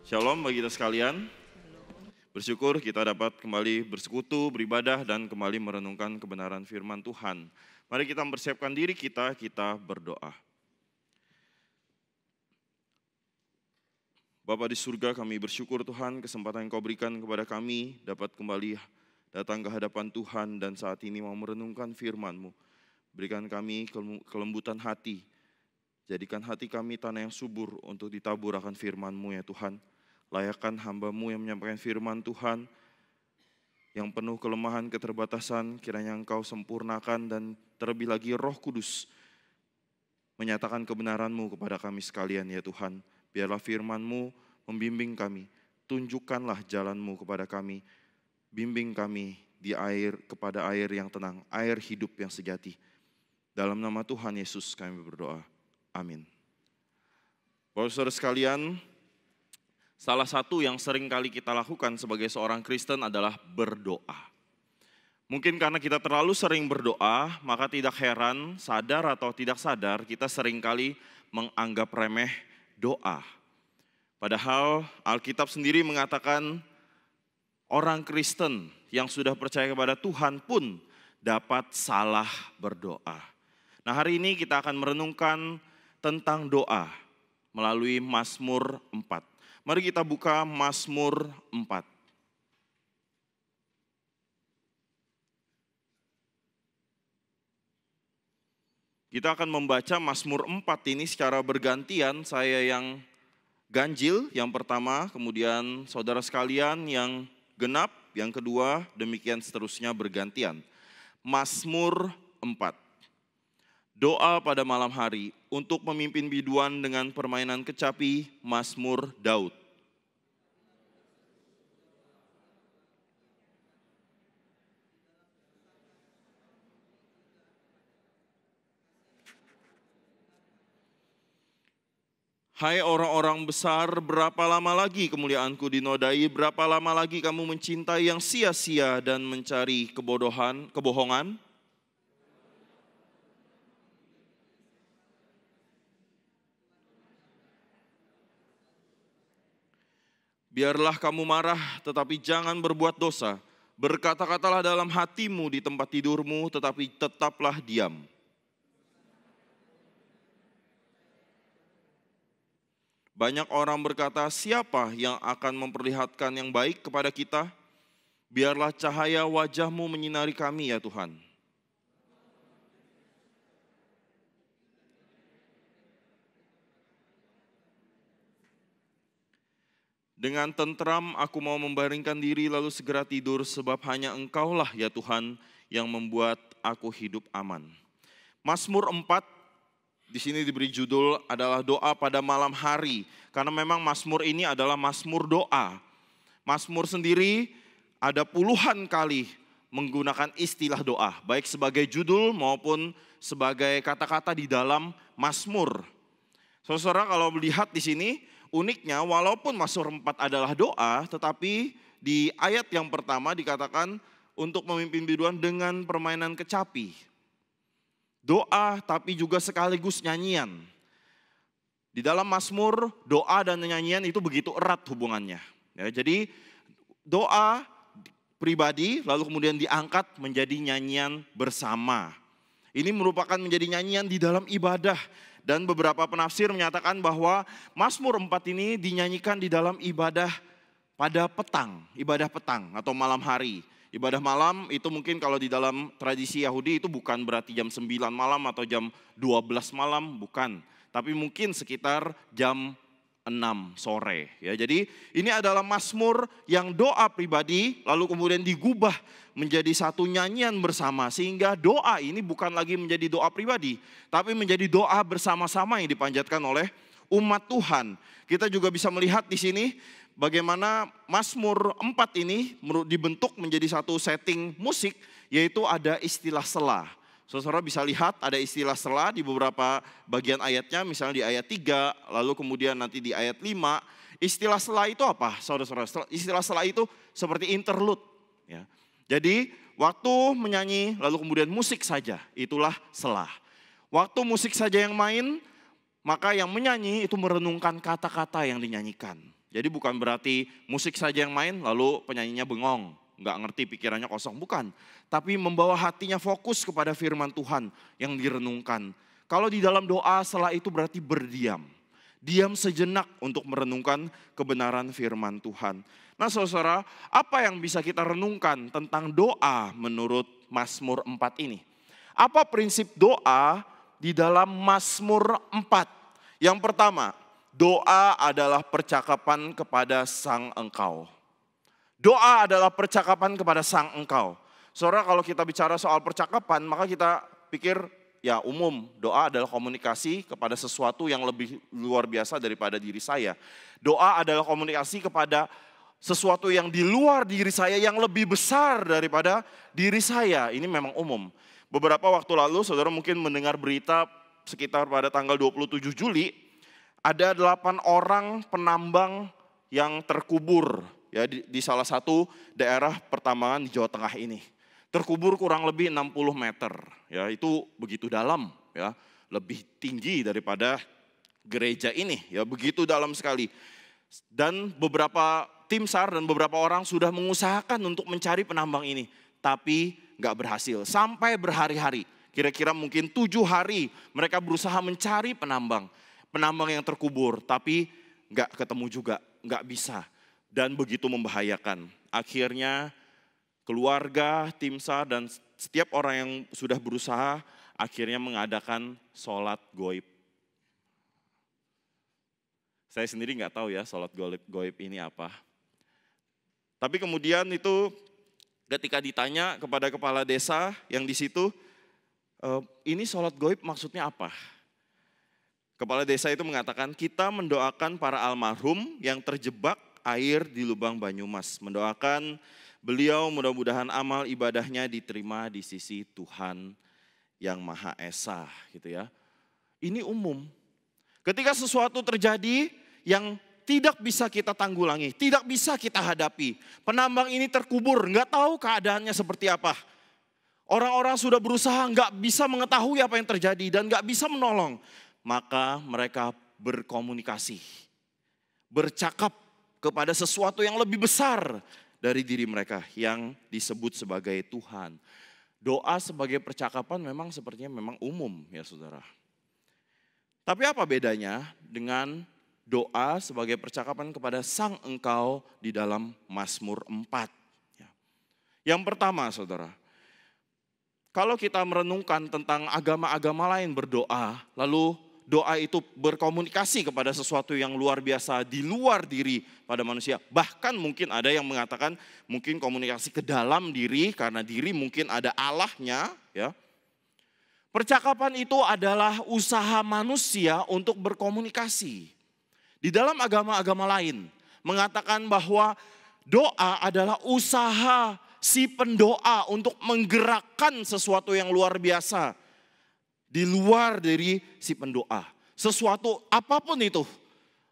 Shalom bagi kita sekalian. Bersyukur kita dapat kembali bersekutu, beribadah, dan kembali merenungkan kebenaran firman Tuhan. Mari kita mempersiapkan diri kita berdoa. Bapa di surga, kami bersyukur Tuhan kesempatan yang Kau berikan kepada kami dapat kembali datang ke hadapan Tuhan dan saat ini mau merenungkan firman-Mu. Berikan kami kelembutan hati, jadikan hati kami tanah yang subur untuk ditabur akan firman-Mu ya Tuhan. Layakkan hamba-Mu yang menyampaikan firman Tuhan, yang penuh kelemahan, keterbatasan, kiranya Engkau sempurnakan dan terlebih lagi Roh Kudus menyatakan kebenaran-Mu kepada kami sekalian ya Tuhan. Biarlah firman-Mu membimbing kami, tunjukkanlah jalan-Mu kepada kami, bimbing kami di air kepada air yang tenang, air hidup yang sejati. Dalam nama Tuhan Yesus kami berdoa, amin. Saudara sekalian, salah satu yang sering kali kita lakukan sebagai seorang Kristen adalah berdoa. Mungkin karena kita terlalu sering berdoa, maka tidak heran, sadar atau tidak sadar, kita sering kali menganggap remeh doa. Padahal Alkitab sendiri mengatakan orang Kristen yang sudah percaya kepada Tuhan pun dapat salah berdoa. Nah, hari ini kita akan merenungkan tentang doa melalui Mazmur 4. Mari kita buka Mazmur 4. Kita akan membaca Mazmur 4 ini secara bergantian, saya yang ganjil yang pertama, kemudian saudara sekalian yang genap, yang kedua, demikian seterusnya bergantian. Mazmur 4. Doa pada malam hari untuk memimpin biduan dengan permainan kecapi, Mazmur Daud. Hai orang-orang besar, berapa lama lagi kemuliaanku dinodai, berapa lama lagi kamu mencintai yang sia-sia dan mencari kebohongan? Biarlah kamu marah, tetapi jangan berbuat dosa. Berkata-katalah dalam hatimu di tempat tidurmu, tetapi tetaplah diam. Banyak orang berkata, siapa yang akan memperlihatkan yang baik kepada kita? Biarlah cahaya wajah-Mu menyinari kami ya Tuhan. Dengan tentram aku mau membaringkan diri lalu segera tidur, sebab hanya Engkaulah ya Tuhan yang membuat aku hidup aman. Mazmur 4 di sini diberi judul adalah doa pada malam hari, karena memang Mazmur ini adalah Mazmur doa. Mazmur sendiri ada puluhan kali menggunakan istilah doa, baik sebagai judul maupun sebagai kata-kata di dalam Mazmur. Saudara kalau melihat di sini, uniknya walaupun Mazmur 4 adalah doa, tetapi di ayat yang pertama dikatakan untuk memimpin biduan dengan permainan kecapi. Doa tapi juga sekaligus nyanyian. Di dalam Mazmur, doa dan nyanyian itu begitu erat hubungannya. Ya, jadi doa pribadi lalu kemudian diangkat menjadi nyanyian bersama. Ini merupakan menjadi nyanyian di dalam ibadah. Dan beberapa penafsir menyatakan bahwa Mazmur 4 ini dinyanyikan di dalam ibadah pada petang, ibadah petang atau malam hari. Ibadah malam itu mungkin kalau di dalam tradisi Yahudi itu bukan berarti jam 9 malam atau jam 12 malam, bukan. Tapi mungkin sekitar jam 6 sore. Ya, jadi ini adalah Mazmur yang doa pribadi lalu kemudian digubah menjadi satu nyanyian bersama, sehingga doa ini bukan lagi menjadi doa pribadi, tapi menjadi doa bersama-sama yang dipanjatkan oleh umat Tuhan. Kita juga bisa melihat di sini bagaimana Mazmur 4 ini dibentuk menjadi satu setting musik, yaitu ada istilah sela. Saudara bisa lihat ada istilah sela di beberapa bagian ayatnya, misalnya di ayat 3, lalu kemudian nanti di ayat 5. Istilah sela itu apa? Saudara-saudara, istilah sela itu seperti interlude. Ya. Jadi waktu menyanyi lalu kemudian musik saja, itulah sela. Waktu musik saja yang main, maka yang menyanyi itu merenungkan kata-kata yang dinyanyikan. Jadi bukan berarti musik saja yang main lalu penyanyinya bengong, nggak ngerti, pikirannya kosong, bukan. Tapi membawa hatinya fokus kepada firman Tuhan yang direnungkan. Kalau di dalam doa setelah itu berarti berdiam. Diam sejenak untuk merenungkan kebenaran firman Tuhan. Nah saudara, apa yang bisa kita renungkan tentang doa menurut Mazmur 4 ini? Apa prinsip doa di dalam Mazmur 4? Yang pertama, doa adalah percakapan kepada Sang Engkau. Doa adalah percakapan kepada Sang Engkau. Saudara, kalau kita bicara soal percakapan, maka kita pikir ya umum, doa adalah komunikasi kepada sesuatu yang lebih luar biasa daripada diri saya. Doa adalah komunikasi kepada sesuatu yang di luar diri saya yang lebih besar daripada diri saya. Ini memang umum. Beberapa waktu lalu saudara mungkin mendengar berita sekitar pada tanggal 27 Juli, ada 8 orang penambang yang terkubur ya di salah satu daerah pertambangan di Jawa Tengah ini. Terkubur kurang lebih 60 meter, ya itu begitu dalam, ya lebih tinggi daripada gereja ini, ya begitu dalam sekali. Dan beberapa tim SAR dan beberapa orang sudah mengusahakan untuk mencari penambang ini, tapi nggak berhasil. Sampai berhari-hari, kira-kira mungkin 7 hari mereka berusaha mencari penambang yang terkubur, tapi nggak ketemu juga, nggak bisa. Dan begitu membahayakan. Akhirnya keluarga, tim SAR, dan setiap orang yang sudah berusaha akhirnya mengadakan sholat goib. Saya sendiri nggak tahu ya sholat goib ini apa. Tapi kemudian itu ketika ditanya kepada kepala desa yang di situ, ini sholat goib maksudnya apa? Kepala desa itu mengatakan, kita mendoakan para almarhum yang terjebak air di lubang Banyumas. Mendoakan beliau mudah-mudahan amal ibadahnya diterima di sisi Tuhan yang Maha Esa, gitu ya. Ini umum. Ketika sesuatu terjadi yang tidak bisa kita tanggulangi, tidak bisa kita hadapi. Penambang ini terkubur, nggak tahu keadaannya seperti apa. Orang-orang sudah berusaha nggak bisa mengetahui apa yang terjadi dan nggak bisa menolong. Maka mereka berkomunikasi, bercakap kepada sesuatu yang lebih besar dari diri mereka yang disebut sebagai Tuhan. Doa sebagai percakapan memang sepertinya memang umum ya saudara. Tapi apa bedanya dengan doa sebagai percakapan kepada Sang Engkau di dalam Mazmur 4? Yang pertama saudara, kalau kita merenungkan tentang agama-agama lain berdoa, lalu doa itu berkomunikasi kepada sesuatu yang luar biasa di luar diri pada manusia. Bahkan mungkin ada yang mengatakan mungkin komunikasi ke dalam diri karena diri mungkin ada Allahnya. Ya. Percakapan itu adalah usaha manusia untuk berkomunikasi. Di dalam agama-agama lain mengatakan bahwa doa adalah usaha si pendoa untuk menggerakkan sesuatu yang luar biasa. Di luar dari si pendoa. Sesuatu apapun itu.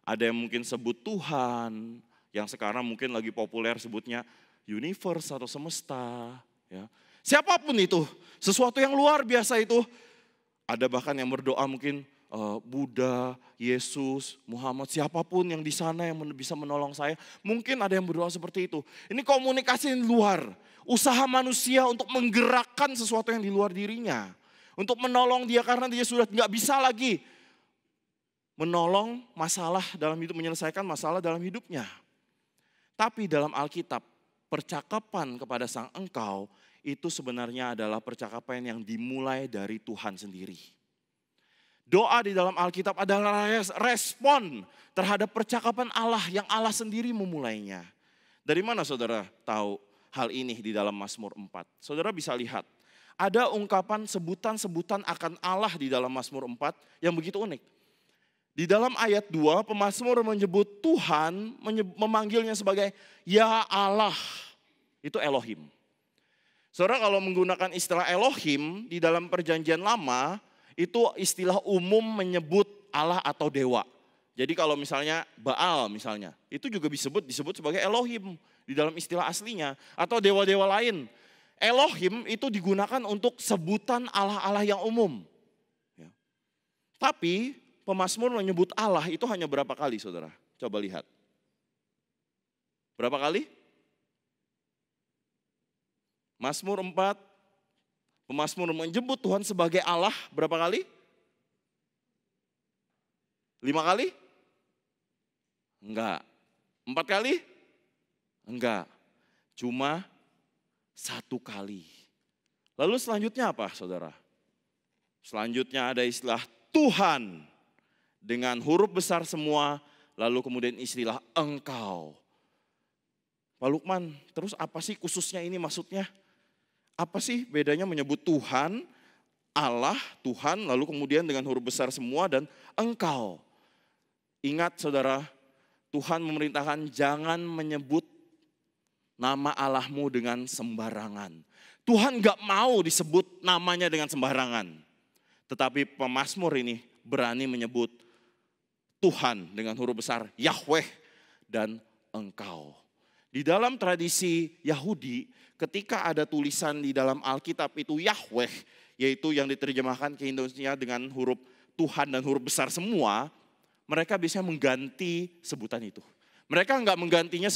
Ada yang mungkin sebut Tuhan. Yang sekarang mungkin lagi populer sebutnya universe atau semesta. Ya. Siapapun itu. Sesuatu yang luar biasa itu. Ada bahkan yang berdoa mungkin Buddha, Yesus, Muhammad. Siapapun yang di sana yang bisa menolong saya. Mungkin ada yang berdoa seperti itu. Ini komunikasi yang luar. Usaha manusia untuk menggerakkan sesuatu yang di luar dirinya. Untuk menolong dia karena dia sudah nggak bisa lagi menolong masalah dalam hidup, menyelesaikan masalah dalam hidupnya. Tapi dalam Alkitab, percakapan kepada Sang Engkau itu sebenarnya adalah percakapan yang dimulai dari Tuhan sendiri. Doa di dalam Alkitab adalah respon terhadap percakapan Allah yang Allah sendiri memulainya. Dari mana saudara tahu hal ini di dalam Mazmur 4? Saudara bisa lihat. Ada ungkapan sebutan-sebutan akan Allah di dalam Mazmur 4 yang begitu unik. Di dalam ayat 2 pemazmur menyebut Tuhan, memanggilnya sebagai Ya Allah. Itu Elohim. Saudara kalau menggunakan istilah Elohim di dalam perjanjian lama, itu istilah umum menyebut Allah atau dewa. Jadi kalau misalnya Baal misalnya, itu juga disebut sebagai Elohim di dalam istilah aslinya. Atau dewa-dewa lain. Elohim itu digunakan untuk sebutan Allah-Allah yang umum. Ya. Tapi pemazmur menyebut Allah itu hanya berapa kali saudara? Coba lihat. Berapa kali? Mazmur 4, pemazmur menyebut Tuhan sebagai Allah berapa kali? 5 kali? Enggak. 4 kali? Enggak. Cuma 1 kali. Lalu selanjutnya apa saudara? Selanjutnya ada istilah Tuhan dengan huruf besar semua, lalu kemudian istilah Engkau. Pak Lukman, terus apa sih khususnya ini maksudnya? Apa sih bedanya menyebut Tuhan, Allah, Tuhan, lalu kemudian dengan huruf besar semua dan Engkau? Ingat saudara, Tuhan memerintahkan jangan menyebut nama Allahmu dengan sembarangan. Tuhan gak mau disebut namanya dengan sembarangan. Tetapi pemazmur ini berani menyebut Tuhan dengan huruf besar Yahweh dan Engkau. Di dalam tradisi Yahudi, ketika ada tulisan di dalam Alkitab itu Yahweh, yaitu yang diterjemahkan ke Indonesia dengan huruf Tuhan dan huruf besar semua, mereka bisa mengganti sebutan itu. Mereka enggak menggantinya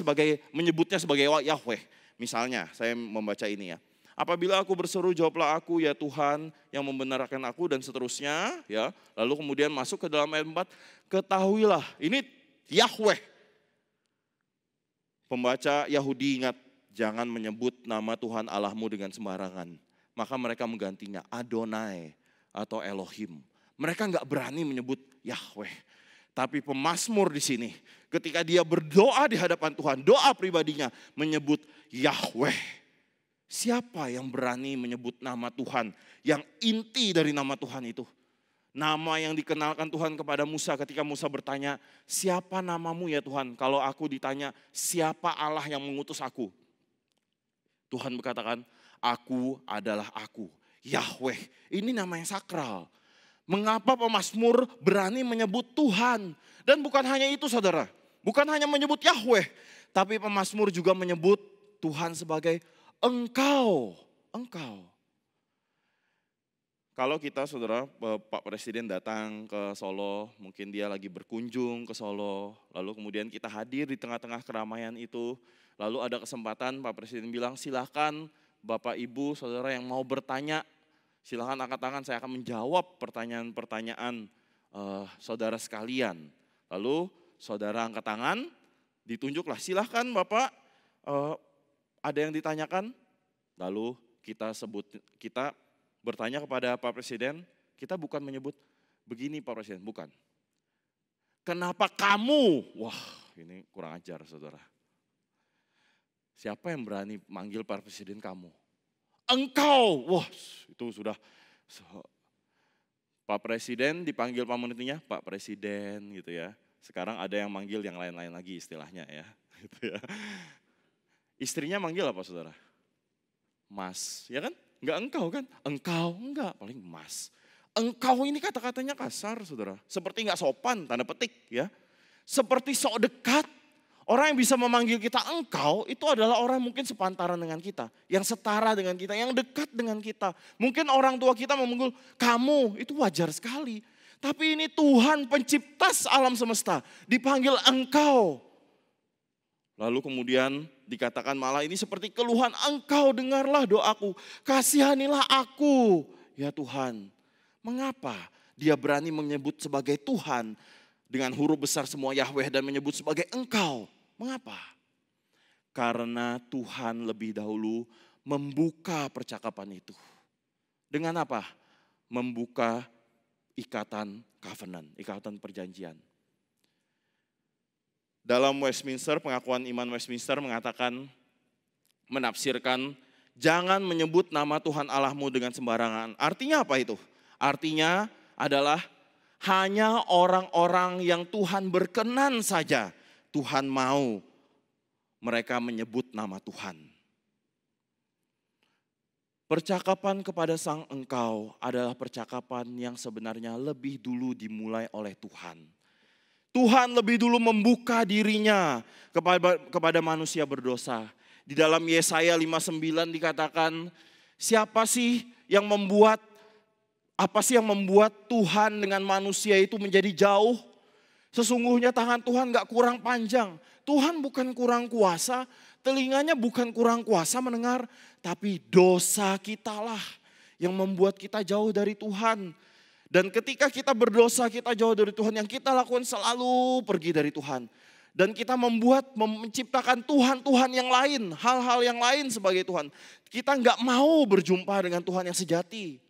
menyebutnya sebagai Yahweh. Misalnya, saya membaca ini ya. Apabila aku berseru, jawablah aku ya Tuhan yang membenarkan aku dan seterusnya. Ya. Lalu kemudian masuk ke dalam ayat 4, ketahuilah ini Yahweh. Pembaca Yahudi ingat, jangan menyebut nama Tuhan Allahmu dengan sembarangan. Maka mereka menggantinya Adonai atau Elohim. Mereka enggak berani menyebut Yahweh. Tapi pemazmur di sini, ketika dia berdoa di hadapan Tuhan, doa pribadinya menyebut Yahweh. Siapa yang berani menyebut nama Tuhan yang inti dari nama Tuhan itu? Nama yang dikenalkan Tuhan kepada Musa ketika Musa bertanya, siapa namamu ya Tuhan? Kalau aku ditanya, siapa Allah yang mengutus aku? Tuhan berkatakan, aku adalah aku, Yahweh. Ini nama yang sakral. Mengapa pemazmur berani menyebut Tuhan? Dan bukan hanya itu saudara, bukan hanya menyebut Yahweh, tapi pemazmur juga menyebut Tuhan sebagai Engkau. Kalau kita saudara, Pak Presiden datang ke Solo, mungkin dia lagi berkunjung ke Solo, lalu kemudian kita hadir di tengah-tengah keramaian itu, lalu ada kesempatan Pak Presiden bilang silakan Bapak Ibu saudara yang mau bertanya, silakan angkat tangan, saya akan menjawab pertanyaan-pertanyaan saudara sekalian. Lalu saudara angkat tangan, ditunjuklah silakan Bapak, ada yang ditanyakan, lalu kita bertanya kepada Pak Presiden, kita bukan menyebut begini Pak Presiden, bukan. Kenapa kamu? Wah ini kurang ajar saudara. Siapa yang berani manggil Pak Presiden kamu? Engkau, wah itu sudah. Pak Presiden dipanggil Pak Menterinya, Pak Presiden gitu ya. Sekarang ada yang manggil yang lain-lain lagi istilahnya ya. Gitu ya. Istrinya manggil apa saudara? Mas, ya kan? Enggak engkau kan? Engkau, enggak, paling mas. Engkau ini kata-katanya kasar saudara. Seperti enggak sopan, tanda petik ya. Seperti sok dekat. Orang yang bisa memanggil kita engkau itu adalah orang mungkin sepantaran dengan kita. Yang setara dengan kita, yang dekat dengan kita. Mungkin orang tua kita memanggil kamu, itu wajar sekali. Tapi ini Tuhan pencipta alam semesta, dipanggil engkau. Lalu kemudian dikatakan malah ini seperti keluhan, engkau dengarlah doaku, kasihanilah aku ya Tuhan. Mengapa dia berani menyebut sebagai Tuhan dengan huruf besar semua Yahweh dan menyebut sebagai engkau? Mengapa? Karena Tuhan lebih dahulu membuka percakapan itu. Dengan apa? Membuka ikatan covenant, ikatan perjanjian. Dalam Westminster, pengakuan iman Westminster mengatakan, menafsirkan, jangan menyebut nama Tuhan Allahmu dengan sembarangan. Artinya apa itu? Artinya adalah hanya orang-orang yang Tuhan berkenan saja Tuhan mau mereka menyebut nama Tuhan. Percakapan kepada Sang Engkau adalah percakapan yang sebenarnya lebih dulu dimulai oleh Tuhan. Tuhan lebih dulu membuka dirinya kepada manusia berdosa. Di dalam Yesaya 59 dikatakan, siapa sih yang membuat Tuhan dengan manusia itu menjadi jauh? Sesungguhnya tangan Tuhan gak kurang panjang. Tuhan bukan kurang kuasa, telinganya bukan kurang kuasa mendengar. Tapi dosa kitalah yang membuat kita jauh dari Tuhan. Dan ketika kita berdosa, kita jauh dari Tuhan. Yang kita lakukan selalu pergi dari Tuhan. Dan kita menciptakan Tuhan-Tuhan yang lain, hal-hal yang lain sebagai Tuhan. Kita nggak mau berjumpa dengan Tuhan yang sejati.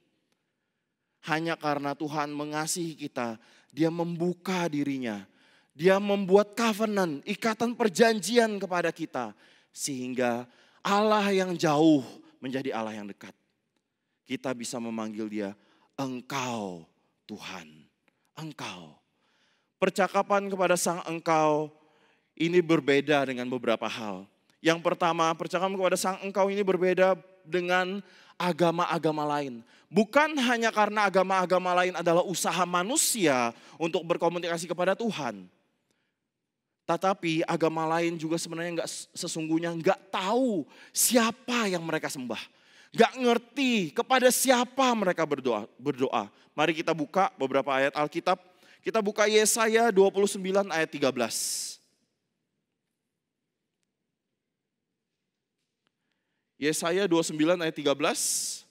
Hanya karena Tuhan mengasihi kita, Dia membuka dirinya. Dia membuat covenant, ikatan perjanjian kepada kita. Sehingga Allah yang jauh menjadi Allah yang dekat. Kita bisa memanggil Dia, Engkau Tuhan, Engkau. Percakapan kepada Sang Engkau ini berbeda dengan beberapa hal. Yang pertama, percakapan kepada Sang Engkau ini berbeda dengan agama-agama lain. Bukan hanya karena agama-agama lain adalah usaha manusia untuk berkomunikasi kepada Tuhan. Tetapi agama lain juga sebenarnya sesungguhnya nggak tahu siapa yang mereka sembah. Nggak ngerti kepada siapa mereka berdoa. Mari kita buka beberapa ayat Alkitab. Kita buka Yesaya 29 ayat 13. Yesaya 29 ayat 13.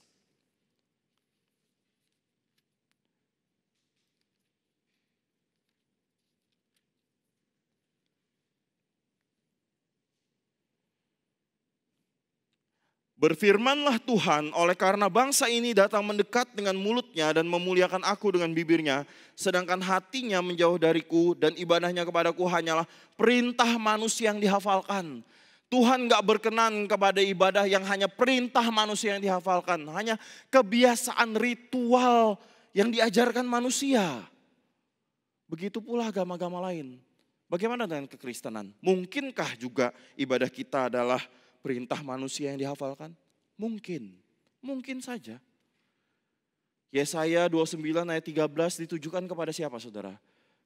Berfirmanlah Tuhan, oleh karena bangsa ini datang mendekat dengan mulutnya dan memuliakan aku dengan bibirnya, sedangkan hatinya menjauh dariku dan ibadahnya kepadaku hanyalah perintah manusia yang dihafalkan. Tuhan gak berkenan kepada ibadah yang hanya perintah manusia yang dihafalkan. Hanya kebiasaan ritual yang diajarkan manusia. Begitu pula agama-agama lain. Bagaimana dengan kekristenan? Mungkinkah juga ibadah kita adalah perintah manusia yang dihafalkan? Mungkin. Mungkin saja. Yesaya 29 ayat 13 ditujukan kepada siapa saudara?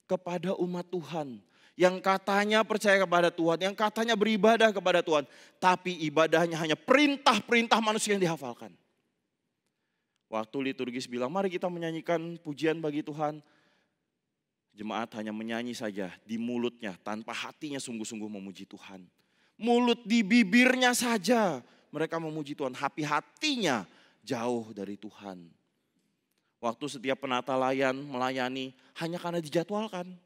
Kepada umat Tuhan. Yang katanya percaya kepada Tuhan, yang katanya beribadah kepada Tuhan. Tapi ibadahnya hanya perintah-perintah manusia yang dihafalkan. Waktu liturgis bilang, mari kita menyanyikan pujian bagi Tuhan. Jemaat hanya menyanyi saja di mulutnya, tanpa hatinya sungguh-sungguh memuji Tuhan. Mulut di bibirnya saja mereka memuji Tuhan, tapi hatinya jauh dari Tuhan. Waktu setiap penata layan melayani hanya karena dijadwalkan.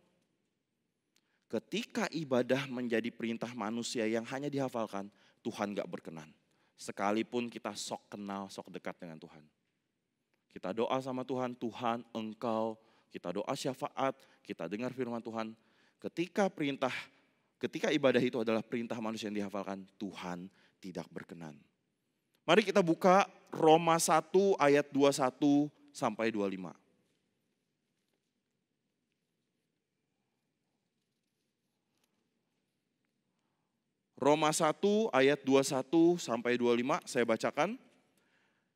Ketika ibadah menjadi perintah manusia yang hanya dihafalkan, Tuhan gak berkenan. Sekalipun kita sok kenal, sok dekat dengan Tuhan. Kita doa sama Tuhan, Tuhan Engkau, kita doa syafaat, kita dengar firman Tuhan. Ketika ibadah itu adalah perintah manusia yang dihafalkan, Tuhan tidak berkenan. Mari kita buka Roma 1 ayat 21 sampai 25. Roma 1 ayat 21 sampai 25 saya bacakan.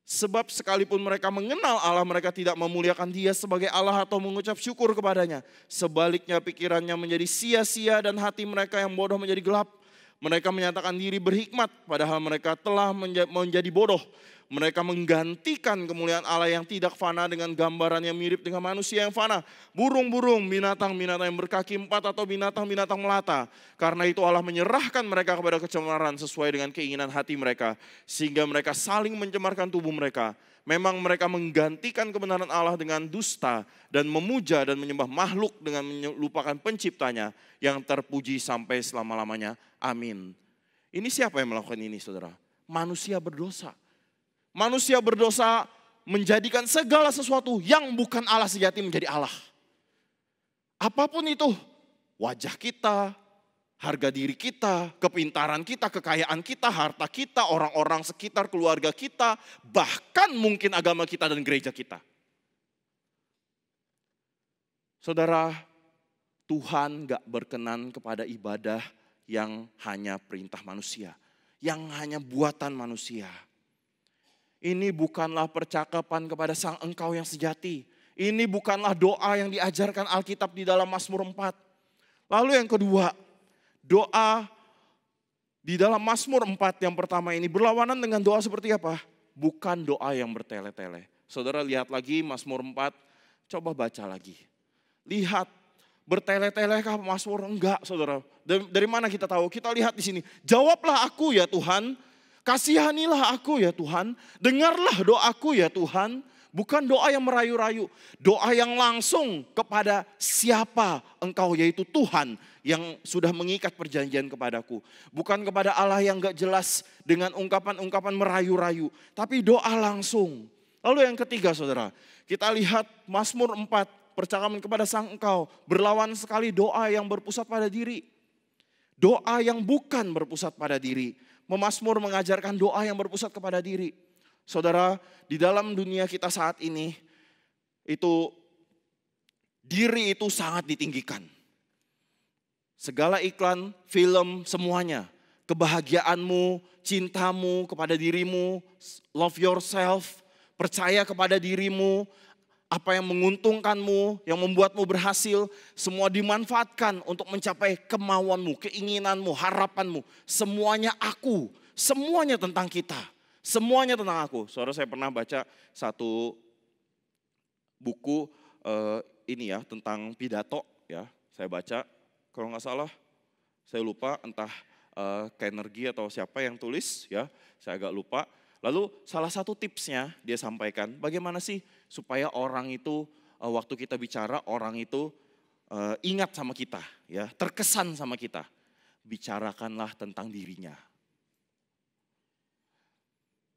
Sebab sekalipun mereka mengenal Allah, mereka tidak memuliakan Dia sebagai Allah atau mengucap syukur kepadanya. Sebaliknya pikirannya menjadi sia-sia dan hati mereka yang bodoh menjadi gelap. Mereka menyatakan diri berhikmat padahal mereka telah menjadi bodoh. Mereka menggantikan kemuliaan Allah yang tidak fana dengan gambaran yang mirip dengan manusia yang fana. Burung-burung, binatang-binatang yang berkaki 4 atau binatang-binatang melata. Karena itu Allah menyerahkan mereka kepada kecemaran sesuai dengan keinginan hati mereka. Sehingga mereka saling mencemarkan tubuh mereka. Memang mereka menggantikan kebenaran Allah dengan dusta dan memuja dan menyembah makhluk dengan melupakan penciptanya yang terpuji sampai selama-lamanya. Amin. Ini siapa yang melakukan ini saudara? Manusia berdosa. Manusia berdosa menjadikan segala sesuatu yang bukan Allah sejati menjadi Allah. Apapun itu, wajah kita, harga diri kita, kepintaran kita, kekayaan kita, harta kita, orang-orang sekitar, keluarga kita, bahkan mungkin agama kita dan gereja kita. Saudara, Tuhan gak berkenan kepada ibadah yang hanya perintah manusia, yang hanya buatan manusia. Ini bukanlah percakapan kepada Sang Engkau yang sejati. Ini bukanlah doa yang diajarkan Alkitab di dalam Mazmur 4. Lalu yang kedua, doa di dalam Mazmur 4 yang pertama ini berlawanan dengan doa seperti apa? Bukan doa yang bertele-tele. Saudara lihat lagi Mazmur 4, coba baca lagi. Lihat Bertele-tele kah Mazmur? Enggak, saudara. Dari mana kita tahu? Kita lihat di sini. Jawablah aku ya Tuhan, kasihanilah aku ya Tuhan, dengarlah doaku ya Tuhan. Bukan doa yang merayu-rayu, doa yang langsung kepada siapa engkau, yaitu Tuhan yang sudah mengikat perjanjian kepadaku. Bukan kepada Allah yang gak jelas dengan ungkapan-ungkapan merayu-rayu, tapi doa langsung. Lalu yang ketiga saudara, kita lihat Mazmur 4, percakapan kepada sang engkau, berlawan sekali doa yang berpusat pada diri. Doa yang bukan berpusat pada diri. Mazmur mengajarkan doa yang berpusat kepada diri. Saudara, di dalam dunia kita saat ini, itu diri itu sangat ditinggikan. Segala iklan, film, semuanya. Kebahagiaanmu, cintamu kepada dirimu, love yourself, percaya kepada dirimu, apa yang menguntungkanmu, yang membuatmu berhasil, semua dimanfaatkan untuk mencapai kemauanmu, keinginanmu, harapanmu. Semuanya aku, semuanya tentang kita. Semuanya tentang aku. Saudara, saya pernah baca satu buku ini ya tentang pidato ya. Saya baca, kalau nggak salah, saya lupa entah Carnegie atau siapa yang tulis ya. Saya agak lupa. Lalu salah satu tipsnya dia sampaikan, bagaimana sih supaya orang itu waktu kita bicara orang itu ingat sama kita ya, terkesan sama kita. Bicarakanlah tentang dirinya.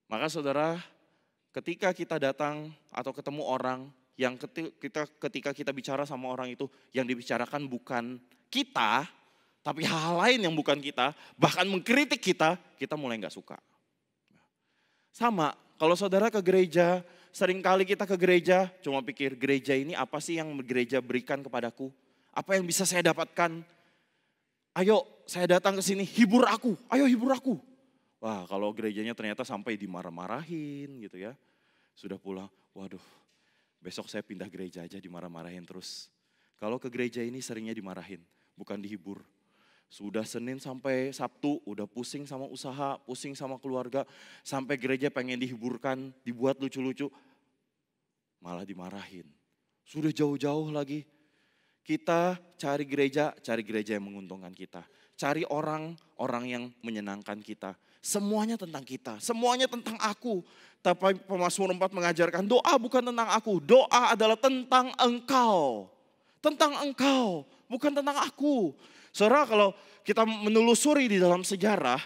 Maka saudara, ketika kita datang atau ketemu orang yang ketika kita bicara sama orang itu, yang dibicarakan bukan kita, tapi hal lain yang bukan kita, bahkan mengkritik kita mulai gak suka. Sama, kalau saudara ke gereja, seringkali kita ke gereja cuma pikir gereja ini apa sih yang gereja berikan kepadaku? Apa yang bisa saya dapatkan? Ayo saya datang ke sini, hibur aku, ayo hibur aku. Wah, kalau gerejanya ternyata sampai dimarah-marahin gitu ya. Sudah pulang, waduh besok saya pindah gereja aja, dimarah-marahin terus. Kalau ke gereja ini seringnya dimarahin, bukan dihibur. Sudah Senin sampai Sabtu udah pusing sama usaha, pusing sama keluarga. Sampai gereja pengen dihiburkan, dibuat lucu-lucu, malah dimarahin. Sudah jauh-jauh lagi. Kita cari gereja yang menguntungkan kita. Cari orang yang menyenangkan kita. Semuanya tentang kita, semuanya tentang aku. Tapi Mazmur 4 mengajarkan doa bukan tentang aku. Doa adalah tentang engkau. Tentang engkau, bukan tentang aku. Saudara, kalau kita menelusuri di dalam sejarah,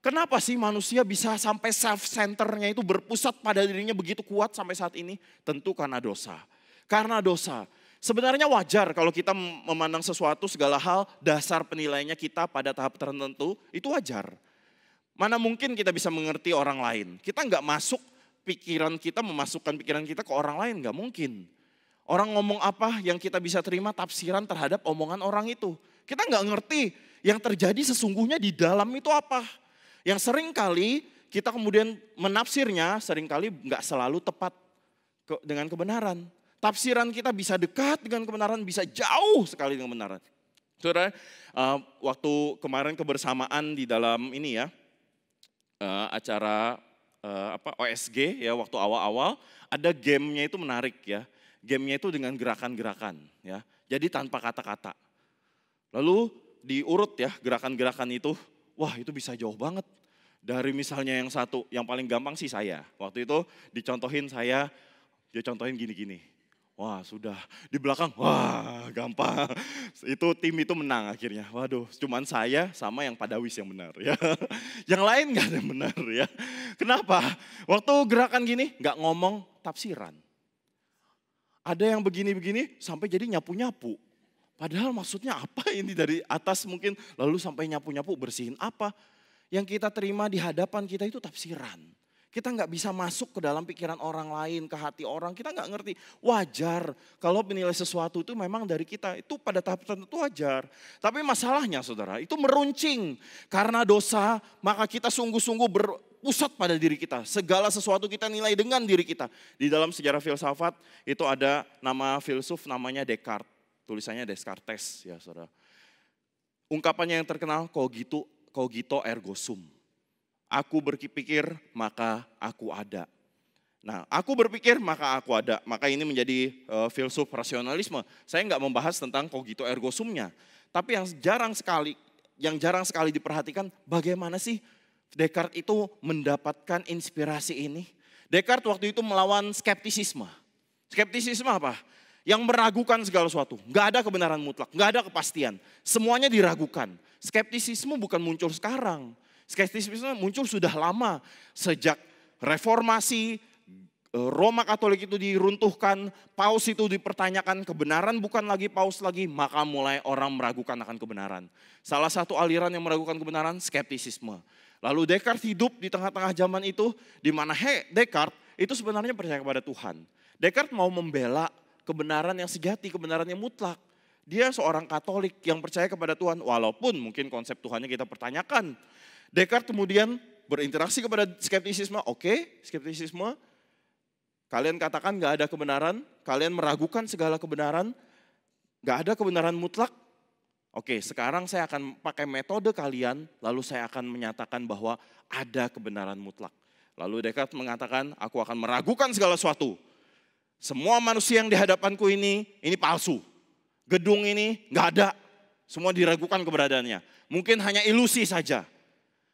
kenapa sih manusia bisa sampai self-centernya itu berpusat pada dirinya begitu kuat sampai saat ini? Tentu karena dosa. Karena dosa. Sebenarnya wajar kalau kita memandang sesuatu, segala hal, dasar penilaiannya kita pada tahap tertentu, itu wajar. Mana mungkin kita bisa mengerti orang lain. Kita nggak masuk pikiran kita, memasukkan pikiran kita ke orang lain, nggak mungkin. Orang ngomong apa yang kita bisa terima tafsiran terhadap omongan orang itu. Kita nggak ngerti yang terjadi sesungguhnya di dalam itu apa. Yang seringkali kita kemudian menafsirnya, seringkali nggak selalu tepat dengan kebenaran. Tafsiran kita bisa dekat dengan kebenaran, bisa jauh sekali dengan kebenaran. Saudara, waktu kemarin kebersamaan di dalam ini ya, acara OSG ya, waktu awal-awal ada gamenya itu menarik ya. Gamenya itu dengan gerakan-gerakan ya. Jadi tanpa kata-kata. Lalu diurut ya gerakan-gerakan itu, wah itu bisa jauh banget. Dari misalnya yang satu, yang paling gampang sih saya. Waktu itu dicontohin saya, dia contohin gini-gini. Wah sudah, di belakang, wah gampang. Itu tim itu menang akhirnya. Waduh, cuman saya sama yang Padawis yang benar ya. Yang lain gak ada yang benar ya. Kenapa? Waktu gerakan gini gak ngomong tafsiran. Ada yang begini-begini sampai jadi nyapu-nyapu. Padahal maksudnya apa ini dari atas mungkin lalu sampai nyapu-nyapu bersihin apa. Yang kita terima di hadapan kita itu tafsiran. Kita nggak bisa masuk ke dalam pikiran orang lain, ke hati orang, kita nggak ngerti. Wajar kalau menilai sesuatu itu memang dari kita, itu pada tahap tertentu wajar. Tapi masalahnya saudara, itu meruncing. Karena dosa, maka kita sungguh-sungguh berpusat pada diri kita. Segala sesuatu kita nilai dengan diri kita. Di dalam sejarah filsafat itu ada nama filsuf namanya Descartes. Tulisannya Descartes ya saudara. Ungkapannya yang terkenal, cogito ergo sum. Aku berpikir maka aku ada. Nah, aku berpikir maka aku ada. Maka ini menjadi filsuf rasionalisme. Saya nggak membahas tentang cogito ergo sumnya. Tapi yang jarang sekali diperhatikan bagaimana sih Descartes itu mendapatkan inspirasi ini. Descartes waktu itu melawan skeptisisme. Skeptisisme apa? Yang meragukan segala sesuatu. Nggak ada kebenaran mutlak, nggak ada kepastian. Semuanya diragukan. Skeptisisme bukan muncul sekarang. Skeptisisme muncul sudah lama. Sejak reformasi, Roma Katolik itu diruntuhkan, paus itu dipertanyakan, kebenaran bukan lagi paus lagi, maka mulai orang meragukan akan kebenaran. Salah satu aliran yang meragukan kebenaran, skeptisisme. Lalu Descartes hidup di tengah-tengah zaman itu, di mana Descartes itu sebenarnya percaya kepada Tuhan. Descartes mau membela kebenaran yang sejati, kebenaran yang mutlak. Dia seorang Katolik yang percaya kepada Tuhan, walaupun mungkin konsep Tuhannya kita pertanyakan. Descartes kemudian berinteraksi kepada skeptisisme, oke, skeptisisme. Kalian katakan gak ada kebenaran, kalian meragukan segala kebenaran, gak ada kebenaran mutlak. Oke, sekarang saya akan pakai metode kalian, lalu saya akan menyatakan bahwa ada kebenaran mutlak. Lalu Descartes mengatakan, aku akan meragukan segala sesuatu. Semua manusia yang di hadapanku ini palsu. Gedung ini gak ada, semua diragukan keberadaannya. Mungkin hanya ilusi saja.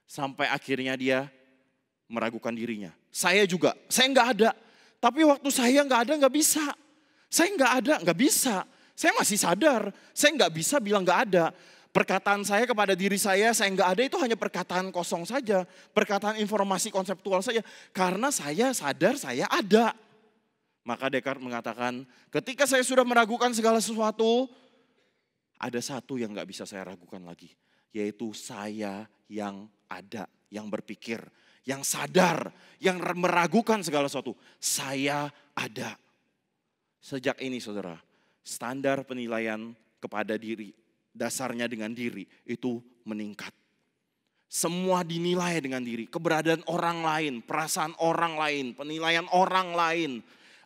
Sampai akhirnya dia meragukan dirinya. Saya juga, saya gak ada. Tapi waktu saya nggak ada, nggak bisa. Saya nggak ada, nggak bisa. Saya masih sadar, saya nggak bisa bilang nggak ada. Perkataan saya kepada diri saya nggak ada itu hanya perkataan kosong saja. Perkataan informasi konseptual saja. Karena saya sadar saya ada. Maka Descartes mengatakan, ketika saya sudah meragukan segala sesuatu, ada satu yang nggak bisa saya ragukan lagi. Yaitu saya yang ada, yang berpikir, yang sadar, yang meragukan segala sesuatu. Saya ada. Sejak ini saudara, standar penilaian kepada diri, dasarnya dengan diri itu meningkat. Semua dinilai dengan diri, keberadaan orang lain, perasaan orang lain, penilaian orang lain,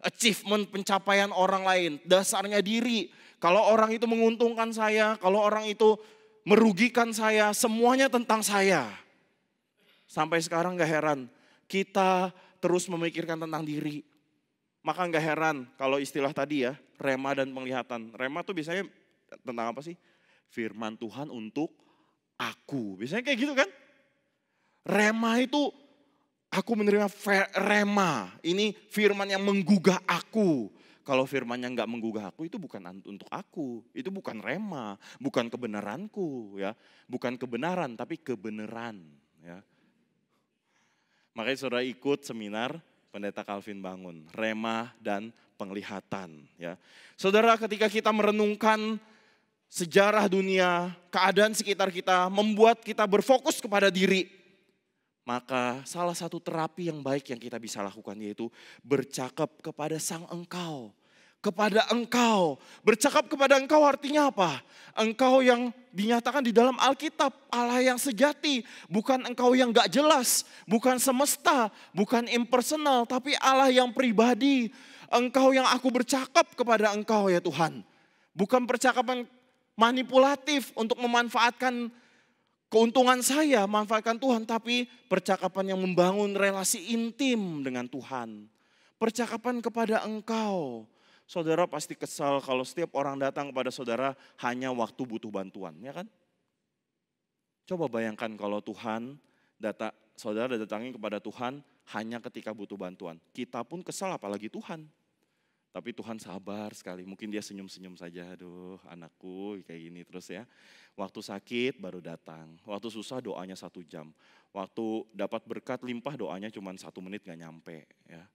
achievement pencapaian orang lain, dasarnya diri. Kalau orang itu menguntungkan saya, kalau orang itu merugikan saya, semuanya tentang saya. Sampai sekarang gak heran, kita terus memikirkan tentang diri. Maka gak heran kalau istilah tadi ya, rema dan penglihatan. Rema tuh biasanya tentang apa sih? Firman Tuhan untuk aku. Biasanya kayak gitu kan? Rema itu aku menerima rema. Ini firman yang menggugah aku. Kalau firmannya gak menggugah aku itu bukan untuk aku. Itu bukan rema, bukan kebenaranku ya. Bukan kebenaran tapi kebenaran ya. Makanya saudara ikut seminar Pendeta Calvin Bangun, rema dan penglihatan. Ya, saudara ketika kita merenungkan sejarah dunia, keadaan sekitar kita, membuat kita berfokus kepada diri. Maka salah satu terapi yang baik yang kita bisa lakukan yaitu bercakap kepada Sang Engkau. Kepada Engkau, bercakap kepada Engkau artinya apa? Engkau yang dinyatakan di dalam Alkitab, Allah yang sejati, bukan Engkau yang gak jelas, bukan semesta, bukan impersonal, tapi Allah yang pribadi. Engkau yang aku bercakap kepada Engkau ya Tuhan. Bukan percakapan manipulatif untuk memanfaatkan keuntungan saya, manfaatkan Tuhan, tapi percakapan yang membangun relasi intim dengan Tuhan. Percakapan kepada Engkau. Saudara pasti kesal kalau setiap orang datang kepada saudara hanya waktu butuh bantuan, ya kan? Coba bayangkan kalau Tuhan, saudara datangi kepada Tuhan hanya ketika butuh bantuan. Kita pun kesal apalagi Tuhan. Tapi Tuhan sabar sekali, mungkin dia senyum-senyum saja, aduh anakku kayak gini terus ya. Waktu sakit baru datang, waktu susah doanya 1 jam. Waktu dapat berkat limpah doanya cuma 1 menit gak nyampe ya.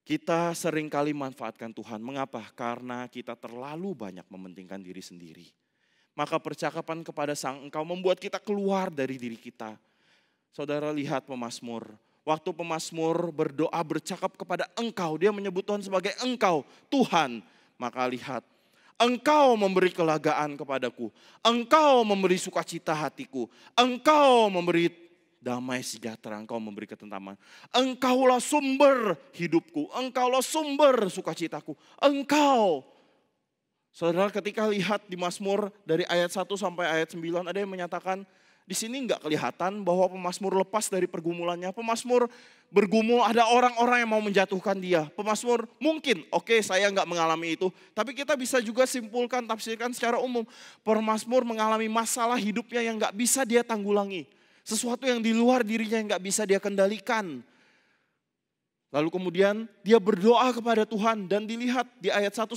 Kita seringkali manfaatkan Tuhan. Mengapa? Karena kita terlalu banyak mementingkan diri sendiri. Maka percakapan kepada Sang Engkau membuat kita keluar dari diri kita. Saudara lihat pemazmur. Waktu pemazmur berdoa bercakap kepada Engkau. Dia menyebut Tuhan sebagai Engkau, Tuhan. Maka lihat, Engkau memberi kelegaan kepadaku. Engkau memberi sukacita hatiku. Engkau memberi damai sejahtera, Engkau memberi ketentraman. Engkaulah sumber hidupku, Engkaulah sumber sukacitaku. Engkau. Saudara ketika lihat di Mazmur dari ayat 1 sampai ayat 9 ada yang menyatakan Di sini nggak kelihatan bahwa pemazmur lepas dari pergumulannya. Pemazmur bergumul, ada orang-orang yang mau menjatuhkan dia. Pemazmur mungkin, oke, saya nggak mengalami itu. Tapi kita bisa juga simpulkan, tafsirkan secara umum. Pemazmur mengalami masalah hidupnya yang nggak bisa dia tanggulangi. Sesuatu yang di luar dirinya yang nggak bisa dia kendalikan. Lalu kemudian dia berdoa kepada Tuhan dan dilihat di ayat 1-9.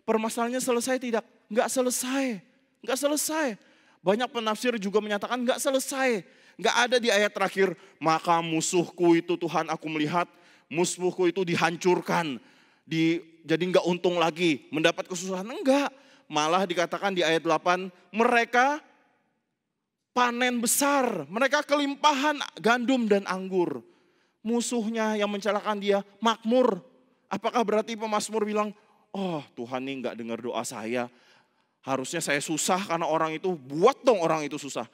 Permasalahannya selesai tidak? Nggak selesai. Nggak selesai. Banyak penafsir juga menyatakan nggak selesai. Nggak ada di ayat terakhir, maka musuhku itu Tuhan aku melihat, musuhku itu dihancurkan. Jadi nggak untung lagi, mendapat kesusahan. Enggak. Malah dikatakan di ayat 8, mereka panen besar, mereka kelimpahan gandum dan anggur. Musuhnya yang mencelakan dia makmur. Apakah berarti pemazmur bilang, oh Tuhan ini nggak dengar doa saya. Harusnya saya susah karena orang itu, buat dong orang itu susah.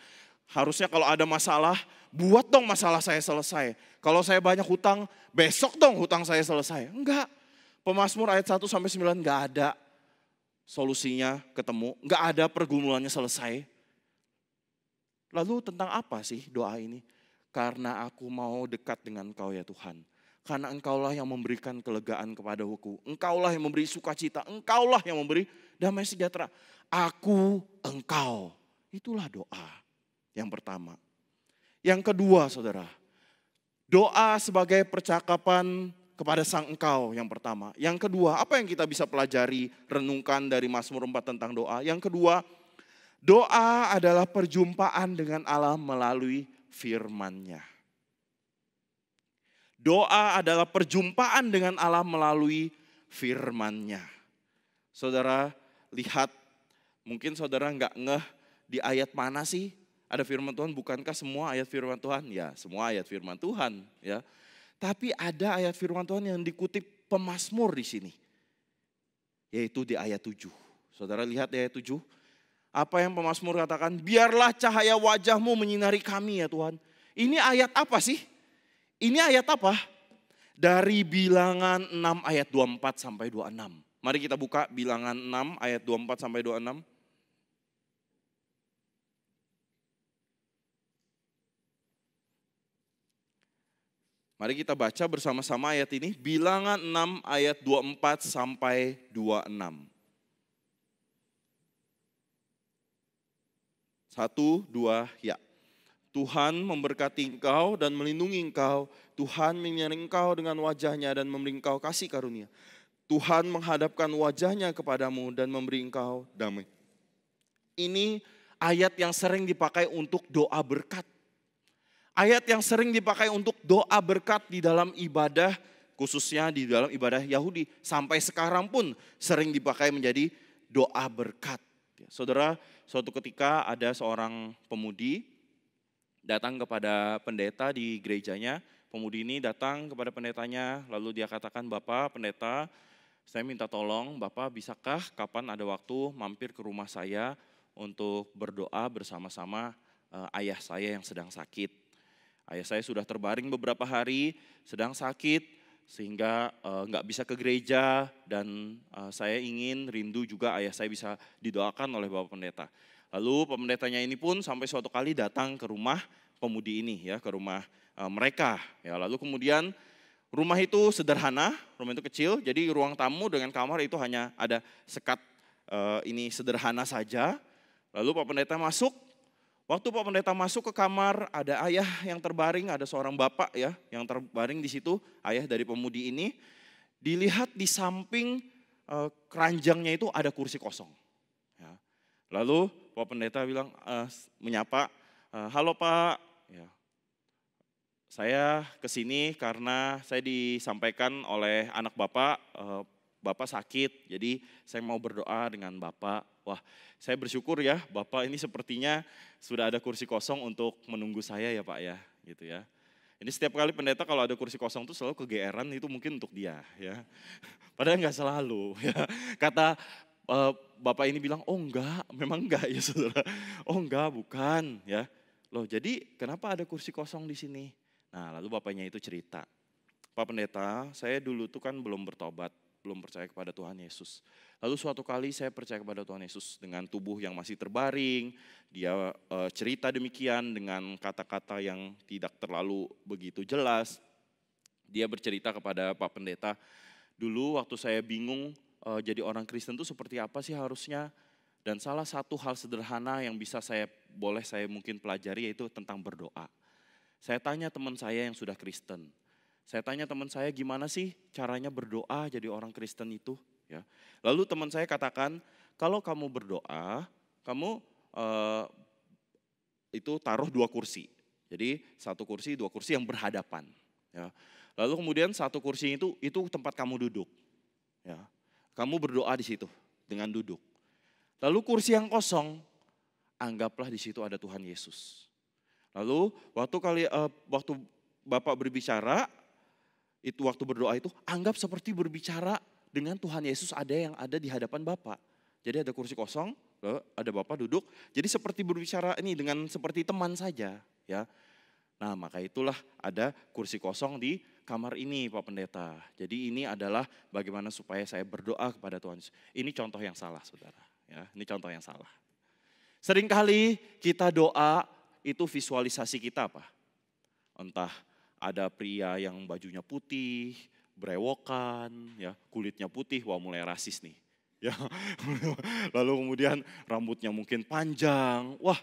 Harusnya kalau ada masalah, buat dong masalah saya selesai. Kalau saya banyak hutang, besok dong hutang saya selesai. Enggak. Pemazmur ayat 1-9 enggak ada solusinya ketemu. Enggak ada pergumulannya selesai. Lalu tentang apa sih doa ini? Karena aku mau dekat dengan Engkau ya Tuhan. Karena Engkaulah yang memberikan kelegaan kepada aku. Engkaulah yang memberi sukacita. Engkaulah yang memberi damai sejahtera. Aku, Engkau. Itulah doa yang pertama. Yang kedua saudara. Doa sebagai percakapan kepada Sang Engkau yang pertama. Yang kedua, apa yang kita bisa pelajari, renungkan dari Mazmur 4 tentang doa. Yang kedua, doa adalah perjumpaan dengan Allah melalui firman-Nya. Doa adalah perjumpaan dengan Allah melalui firman-Nya. Saudara lihat, mungkin saudara nggak ngeh di ayat mana sih ada firman Tuhan. Bukankah semua ayat firman Tuhan? Ya, semua ayat firman Tuhan. Ya, tapi ada ayat firman Tuhan yang dikutip pemazmur di sini, yaitu di ayat 7. Saudara lihat di ayat 7. Apa yang pemazmur katakan? Biarlah cahaya wajah-Mu menyinari kami ya Tuhan. Ini ayat apa sih? Ini ayat apa? Dari Bilangan 6 ayat 24-26. Mari kita buka Bilangan 6 ayat 24-26. Mari kita baca bersama-sama ayat ini. Bilangan 6 ayat 24-26. 1, 2, ya. Tuhan memberkati engkau dan melindungi engkau. Tuhan menyerang engkau dengan wajah-Nya dan memberi engkau kasih karunia. Tuhan menghadapkan wajah-Nya kepadamu dan memberi engkau damai. Ini ayat yang sering dipakai untuk doa berkat. Ayat yang sering dipakai untuk doa berkat di dalam ibadah, khususnya di dalam ibadah Yahudi. Sampai sekarang pun sering dipakai menjadi doa berkat. Saudara, suatu ketika ada seorang pemudi datang kepada pendeta di gerejanya. Pemudi ini datang kepada pendetanya, lalu dia katakan, Bapak pendeta, saya minta tolong, Bapak bisakah kapan ada waktu mampir ke rumah saya untuk berdoa bersama-sama ayah saya yang sedang sakit. Ayah saya sudah terbaring beberapa hari, sedang sakit, sehingga nggak bisa ke gereja, dan saya ingin rindu juga ayah saya bisa didoakan oleh Bapak Pendeta. Lalu pendetanya ini pun sampai suatu kali datang ke rumah pemudi ini, ya, ke rumah mereka. Ya, lalu kemudian rumah itu sederhana, rumah itu kecil, jadi ruang tamu dengan kamar itu hanya ada sekat ini sederhana saja. Lalu Pak Pendeta masuk. Waktu Pak Pendeta masuk ke kamar, ada ayah yang terbaring, ada seorang bapak ya yang terbaring di situ, ayah dari pemudi ini. Dilihat di samping keranjangnya itu ada kursi kosong. Ya. Lalu Pak Pendeta bilang, menyapa, halo Pak, ya, saya kesini karena saya disampaikan oleh anak Bapak, Bapak sakit, jadi saya mau berdoa dengan Bapak. Wah, saya bersyukur ya, Bapak ini sepertinya sudah ada kursi kosong untuk menunggu saya ya Pak ya, gitu ya. Ini setiap kali pendeta kalau ada kursi kosong tuh selalu kegeeran, itu mungkin untuk dia ya. Padahal nggak selalu ya. Kata Bapak ini bilang, oh enggak, memang enggak ya saudara. Oh enggak, bukan ya. Loh jadi kenapa ada kursi kosong di sini? Nah lalu bapaknya itu cerita, Pak Pendeta, saya dulu tuh kan belum bertobat. belum percaya kepada Tuhan Yesus. Lalu suatu kali saya percaya kepada Tuhan Yesus dengan tubuh yang masih terbaring. Dia cerita demikian dengan kata-kata yang tidak terlalu begitu jelas. Dia bercerita kepada Pak Pendeta, dulu waktu saya bingung jadi orang Kristen itu seperti apa sih harusnya. Dan salah satu hal sederhana yang bisa saya mungkin pelajari yaitu tentang berdoa. Saya tanya teman saya yang sudah Kristen. Saya tanya teman saya gimana sih caranya berdoa jadi orang Kristen itu. Ya. Lalu teman saya katakan, kalau kamu berdoa, kamu itu taruh 2 kursi. Jadi 1 kursi, 2 kursi yang berhadapan. Ya. Lalu kemudian 1 kursi itu tempat kamu duduk. Ya. Kamu berdoa di situ dengan duduk. Lalu kursi yang kosong, anggaplah di situ ada Tuhan Yesus. Lalu waktu Bapak berbicara, itu waktu berdoa itu anggap seperti berbicara dengan Tuhan Yesus ada di hadapan Bapak. Jadi ada kursi kosong, ada Bapak duduk. Jadi seperti berbicara ini dengan seperti teman saja, ya. Nah, maka itulah ada kursi kosong di kamar ini, Pak Pendeta. Jadi ini adalah bagaimana supaya saya berdoa kepada Tuhan Yesus. Ini contoh yang salah, Saudara, ya. Ini contoh yang salah. Seringkali kita doa itu visualisasi kita apa? Entah ada pria yang bajunya putih, brewokan, ya, kulitnya putih, wah mulai rasis nih. Ya. Lalu kemudian rambutnya mungkin panjang. Wah,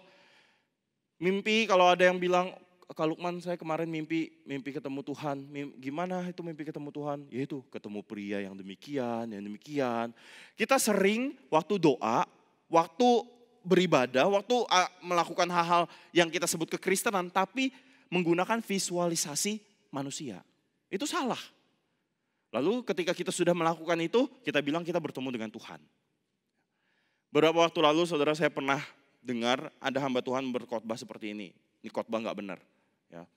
mimpi kalau ada yang bilang, Kak Lukman saya kemarin mimpi ketemu Tuhan. Gimana itu mimpi ketemu Tuhan? Ya itu ketemu pria yang demikian, yang demikian. Kita sering waktu doa, waktu beribadah, waktu melakukan hal-hal yang kita sebut kekristenan, tapi menggunakan visualisasi manusia. Itu salah. Lalu ketika kita sudah melakukan itu, kita bilang kita bertemu dengan Tuhan. Beberapa waktu lalu saudara saya pernah dengar ada hamba Tuhan berkhotbah seperti ini. Ini khotbah gak benar. Ya.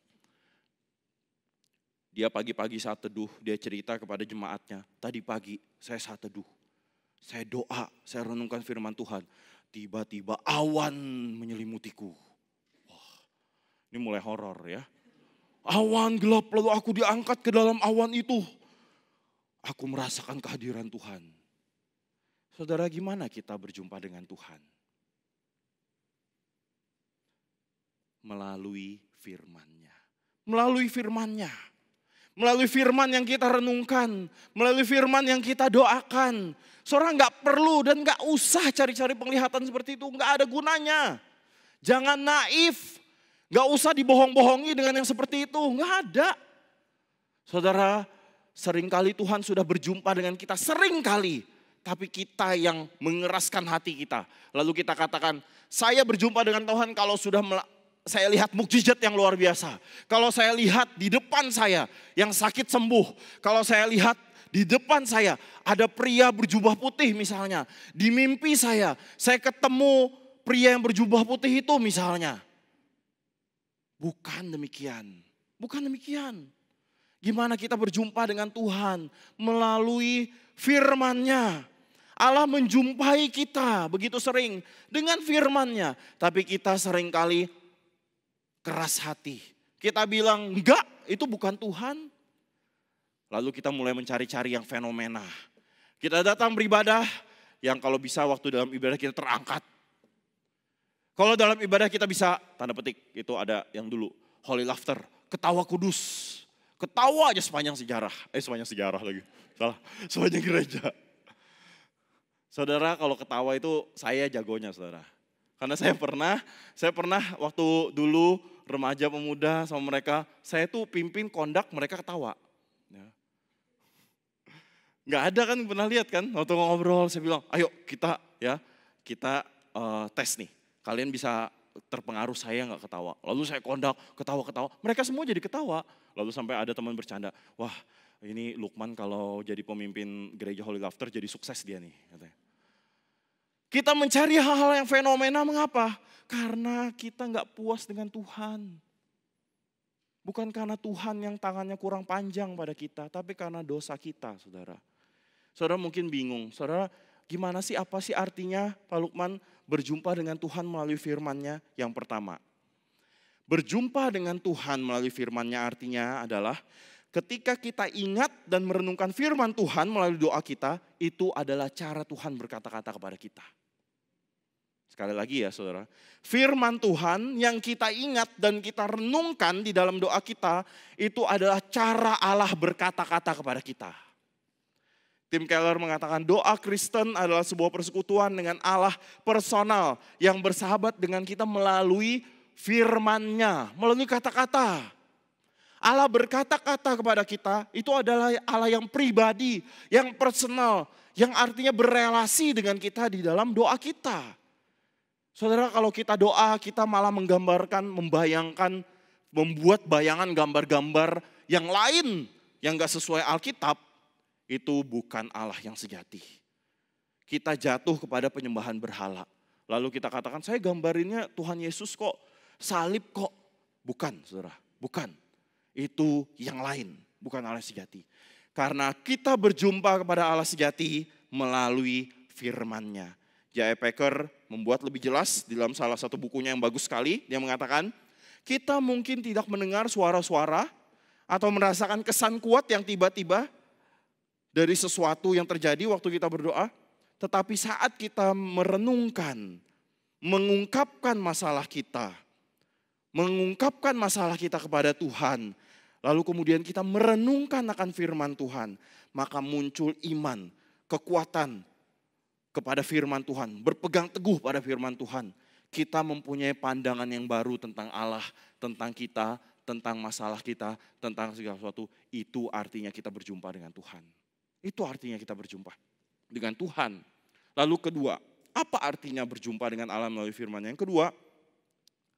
Dia pagi-pagi saat teduh, dia cerita kepada jemaatnya. Tadi pagi saya saat teduh, saya doa, saya renungkan firman Tuhan. Tiba-tiba awan menyelimutiku. Wah, ini mulai horor ya. Awan gelap lalu aku diangkat ke dalam awan itu. Aku merasakan kehadiran Tuhan. Saudara, gimana kita berjumpa dengan Tuhan? Melalui firman-Nya. Melalui firman-Nya. Melalui firman yang kita renungkan. Melalui firman yang kita doakan. Saudara gak perlu dan gak usah cari-cari penglihatan seperti itu. Gak ada gunanya. Jangan naif. Gak usah dibohong-bohongi dengan yang seperti itu. Gak ada. Saudara, seringkali Tuhan sudah berjumpa dengan kita, seringkali. Tapi kita yang mengeraskan hati kita. Lalu kita katakan, saya berjumpa dengan Tuhan kalau sudah saya lihat mukjizat yang luar biasa. Kalau saya lihat di depan saya yang sakit sembuh. Kalau saya lihat di depan saya ada pria berjubah putih misalnya. Di mimpi saya ketemu pria yang berjubah putih itu misalnya. Bukan demikian. Bukan demikian. Gimana kita berjumpa dengan Tuhan? Melalui firman-Nya. Allah menjumpai kita begitu sering dengan firman-Nya. Tapi kita seringkali keras hati. Kita bilang, enggak, itu bukan Tuhan. Lalu kita mulai mencari-cari yang fenomena. Kita datang beribadah, yang kalau bisa waktu dalam ibadah kita terangkat. Kalau dalam ibadah kita bisa, tanda petik, itu ada yang dulu, holy laughter, ketawa kudus. Ketawa aja sepanjang sejarah. Sepanjang sejarah lagi. Salah. Sepanjang gereja. Saudara, kalau ketawa itu saya jagonya, saudara. Karena saya pernah waktu dulu remaja pemuda sama mereka, saya tuh pimpin kondak mereka ketawa. Ya. Gak ada kan, pernah lihat kan? Waktu ngobrol saya bilang, ayo kita tes nih. Kalian bisa terpengaruh saya gak ketawa. Lalu saya kondak, ketawa-ketawa. Mereka semua jadi ketawa. Lalu sampai ada teman bercanda, wah ini Lukman kalau jadi pemimpin gereja Holy Laughter jadi sukses dia nih. Katanya. Kita mencari hal-hal yang fenomena, mengapa? Karena kita gak puas dengan Tuhan. Bukan karena Tuhan yang tangannya kurang panjang pada kita, tapi karena dosa kita, saudara. Saudara mungkin bingung, saudara gimana sih, apa sih artinya Pak Lukman berjumpa dengan Tuhan melalui firman-Nya? Yang pertama, berjumpa dengan Tuhan melalui firman-Nya artinya adalah Ketika kita ingat dan merenungkan firman Tuhan melalui doa kita, itu adalah cara Tuhan berkata-kata kepada kita. Sekali lagi ya saudara, firman Tuhan yang kita ingat dan kita renungkan di dalam doa kita, itu adalah cara Allah berkata-kata kepada kita. Tim Keller mengatakan doa Kristen adalah sebuah persekutuan dengan Allah personal yang bersahabat dengan kita melalui firman-Nya, melalui kata-kata. Allah berkata-kata kepada kita itu adalah Allah yang pribadi, yang personal, yang artinya berelasi dengan kita di dalam doa kita. Saudara, kalau kita doa, kita malah menggambarkan, membayangkan, membuat bayangan gambar-gambar yang lain yang gak sesuai Alkitab, itu bukan Allah yang sejati. Kita jatuh kepada penyembahan berhala. Lalu kita katakan, saya gambarinnya Tuhan Yesus kok, salib kok. Bukan, saudara, bukan. Itu yang lain, bukan Allah sejati. Karena kita berjumpa kepada Allah sejati melalui firman-Nya. J.I. Packer membuat lebih jelas di dalam salah satu bukunya yang bagus sekali. Dia mengatakan, kita mungkin tidak mendengar suara-suara atau merasakan kesan kuat yang tiba-tiba dari sesuatu yang terjadi waktu kita berdoa. Tetapi saat kita merenungkan, mengungkapkan masalah kita kepada Tuhan, lalu kemudian kita merenungkan akan firman Tuhan, maka muncul iman, kekuatan kepada firman Tuhan, berpegang teguh pada firman Tuhan. Kita mempunyai pandangan yang baru tentang Allah, tentang kita, tentang masalah kita, tentang segala sesuatu. Itu artinya kita berjumpa dengan Tuhan. Itu artinya kita berjumpa dengan Tuhan. Lalu kedua, apa artinya berjumpa dengan Allah melalui firman? Yang kedua,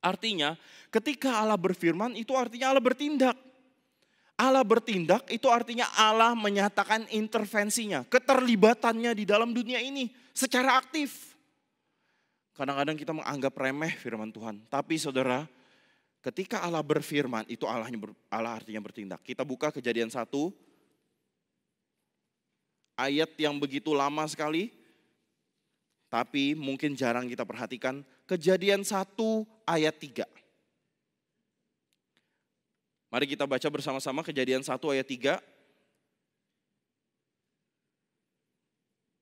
artinya ketika Allah berfirman itu artinya Allah bertindak. Allah bertindak itu artinya Allah menyatakan intervensinya, keterlibatannya di dalam dunia ini secara aktif. Kadang-kadang kita menganggap remeh firman Tuhan. Tapi saudara, ketika Allah berfirman itu Allah artinya bertindak. Kita buka Kejadian 1, ayat yang begitu lama sekali, tapi mungkin jarang kita perhatikan. Kejadian 1 ayat 3. Mari kita baca bersama-sama Kejadian 1 ayat 3.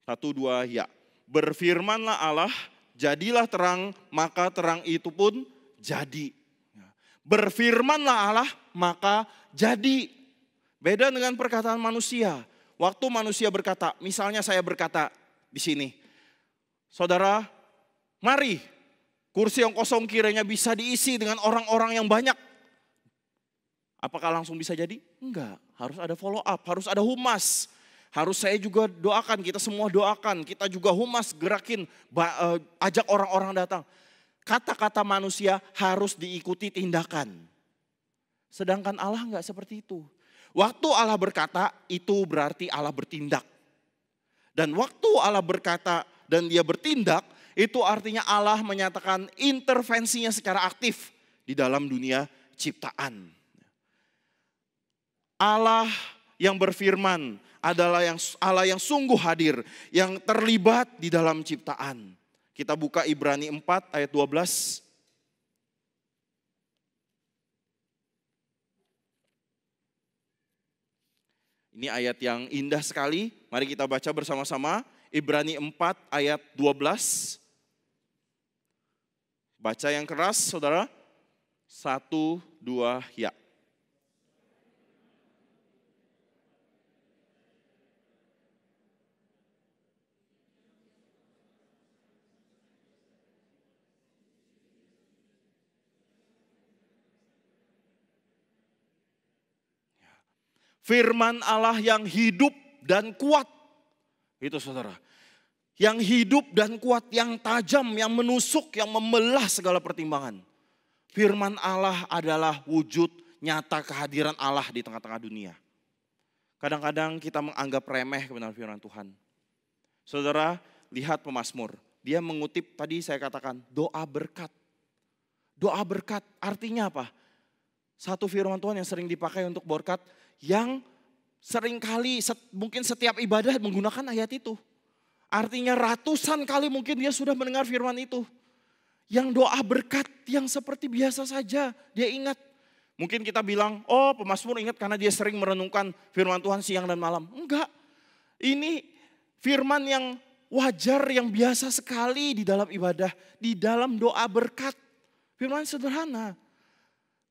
1, 2, ya. Berfirmanlah Allah, jadilah terang, maka terang itu pun jadi. Berfirmanlah Allah, maka jadi. Beda dengan perkataan manusia. Waktu manusia berkata, misalnya saya berkata di sini, saudara, mari kursi yang kosong kiranya bisa diisi dengan orang-orang yang banyak. Apakah langsung bisa jadi? Enggak, harus ada follow up, harus ada humas. Harus saya juga doakan, kita semua doakan, kita juga humas, gerakin, ajak orang-orang datang. Kata-kata manusia harus diikuti tindakan. Sedangkan Allah enggak seperti itu. Waktu Allah berkata, itu berarti Allah bertindak. Dan waktu Allah berkata dan dia bertindak, itu artinya Allah menyatakan intervensinya secara aktif di dalam dunia ciptaan. Allah yang berfirman adalah Allah yang sungguh hadir, yang terlibat di dalam ciptaan. Kita buka Ibrani 4 ayat 12. Ini ayat yang indah sekali. Mari kita baca bersama-sama. Ibrani 4 ayat 12. Baca yang keras saudara. 1, 2, ya. Firman Allah yang hidup dan kuat. Itu saudara. Yang hidup dan kuat, yang tajam, yang menusuk, yang membelah segala pertimbangan. Firman Allah adalah wujud nyata kehadiran Allah di tengah-tengah dunia. Kadang-kadang kita menganggap remeh kebenaran firman Tuhan. Saudara, lihat pemazmur. Dia mengutip tadi saya katakan doa berkat. Doa berkat artinya apa? Satu firman Tuhan yang sering dipakai untuk berkat, yang seringkali mungkin setiap ibadah menggunakan ayat itu. Artinya ratusan kali mungkin dia sudah mendengar firman itu. Yang doa berkat yang seperti biasa saja dia ingat. Mungkin kita bilang, oh pemazmur ingat karena dia sering merenungkan firman Tuhan siang dan malam. Enggak, ini firman yang wajar, yang biasa sekali di dalam ibadah, di dalam doa berkat. Firman sederhana.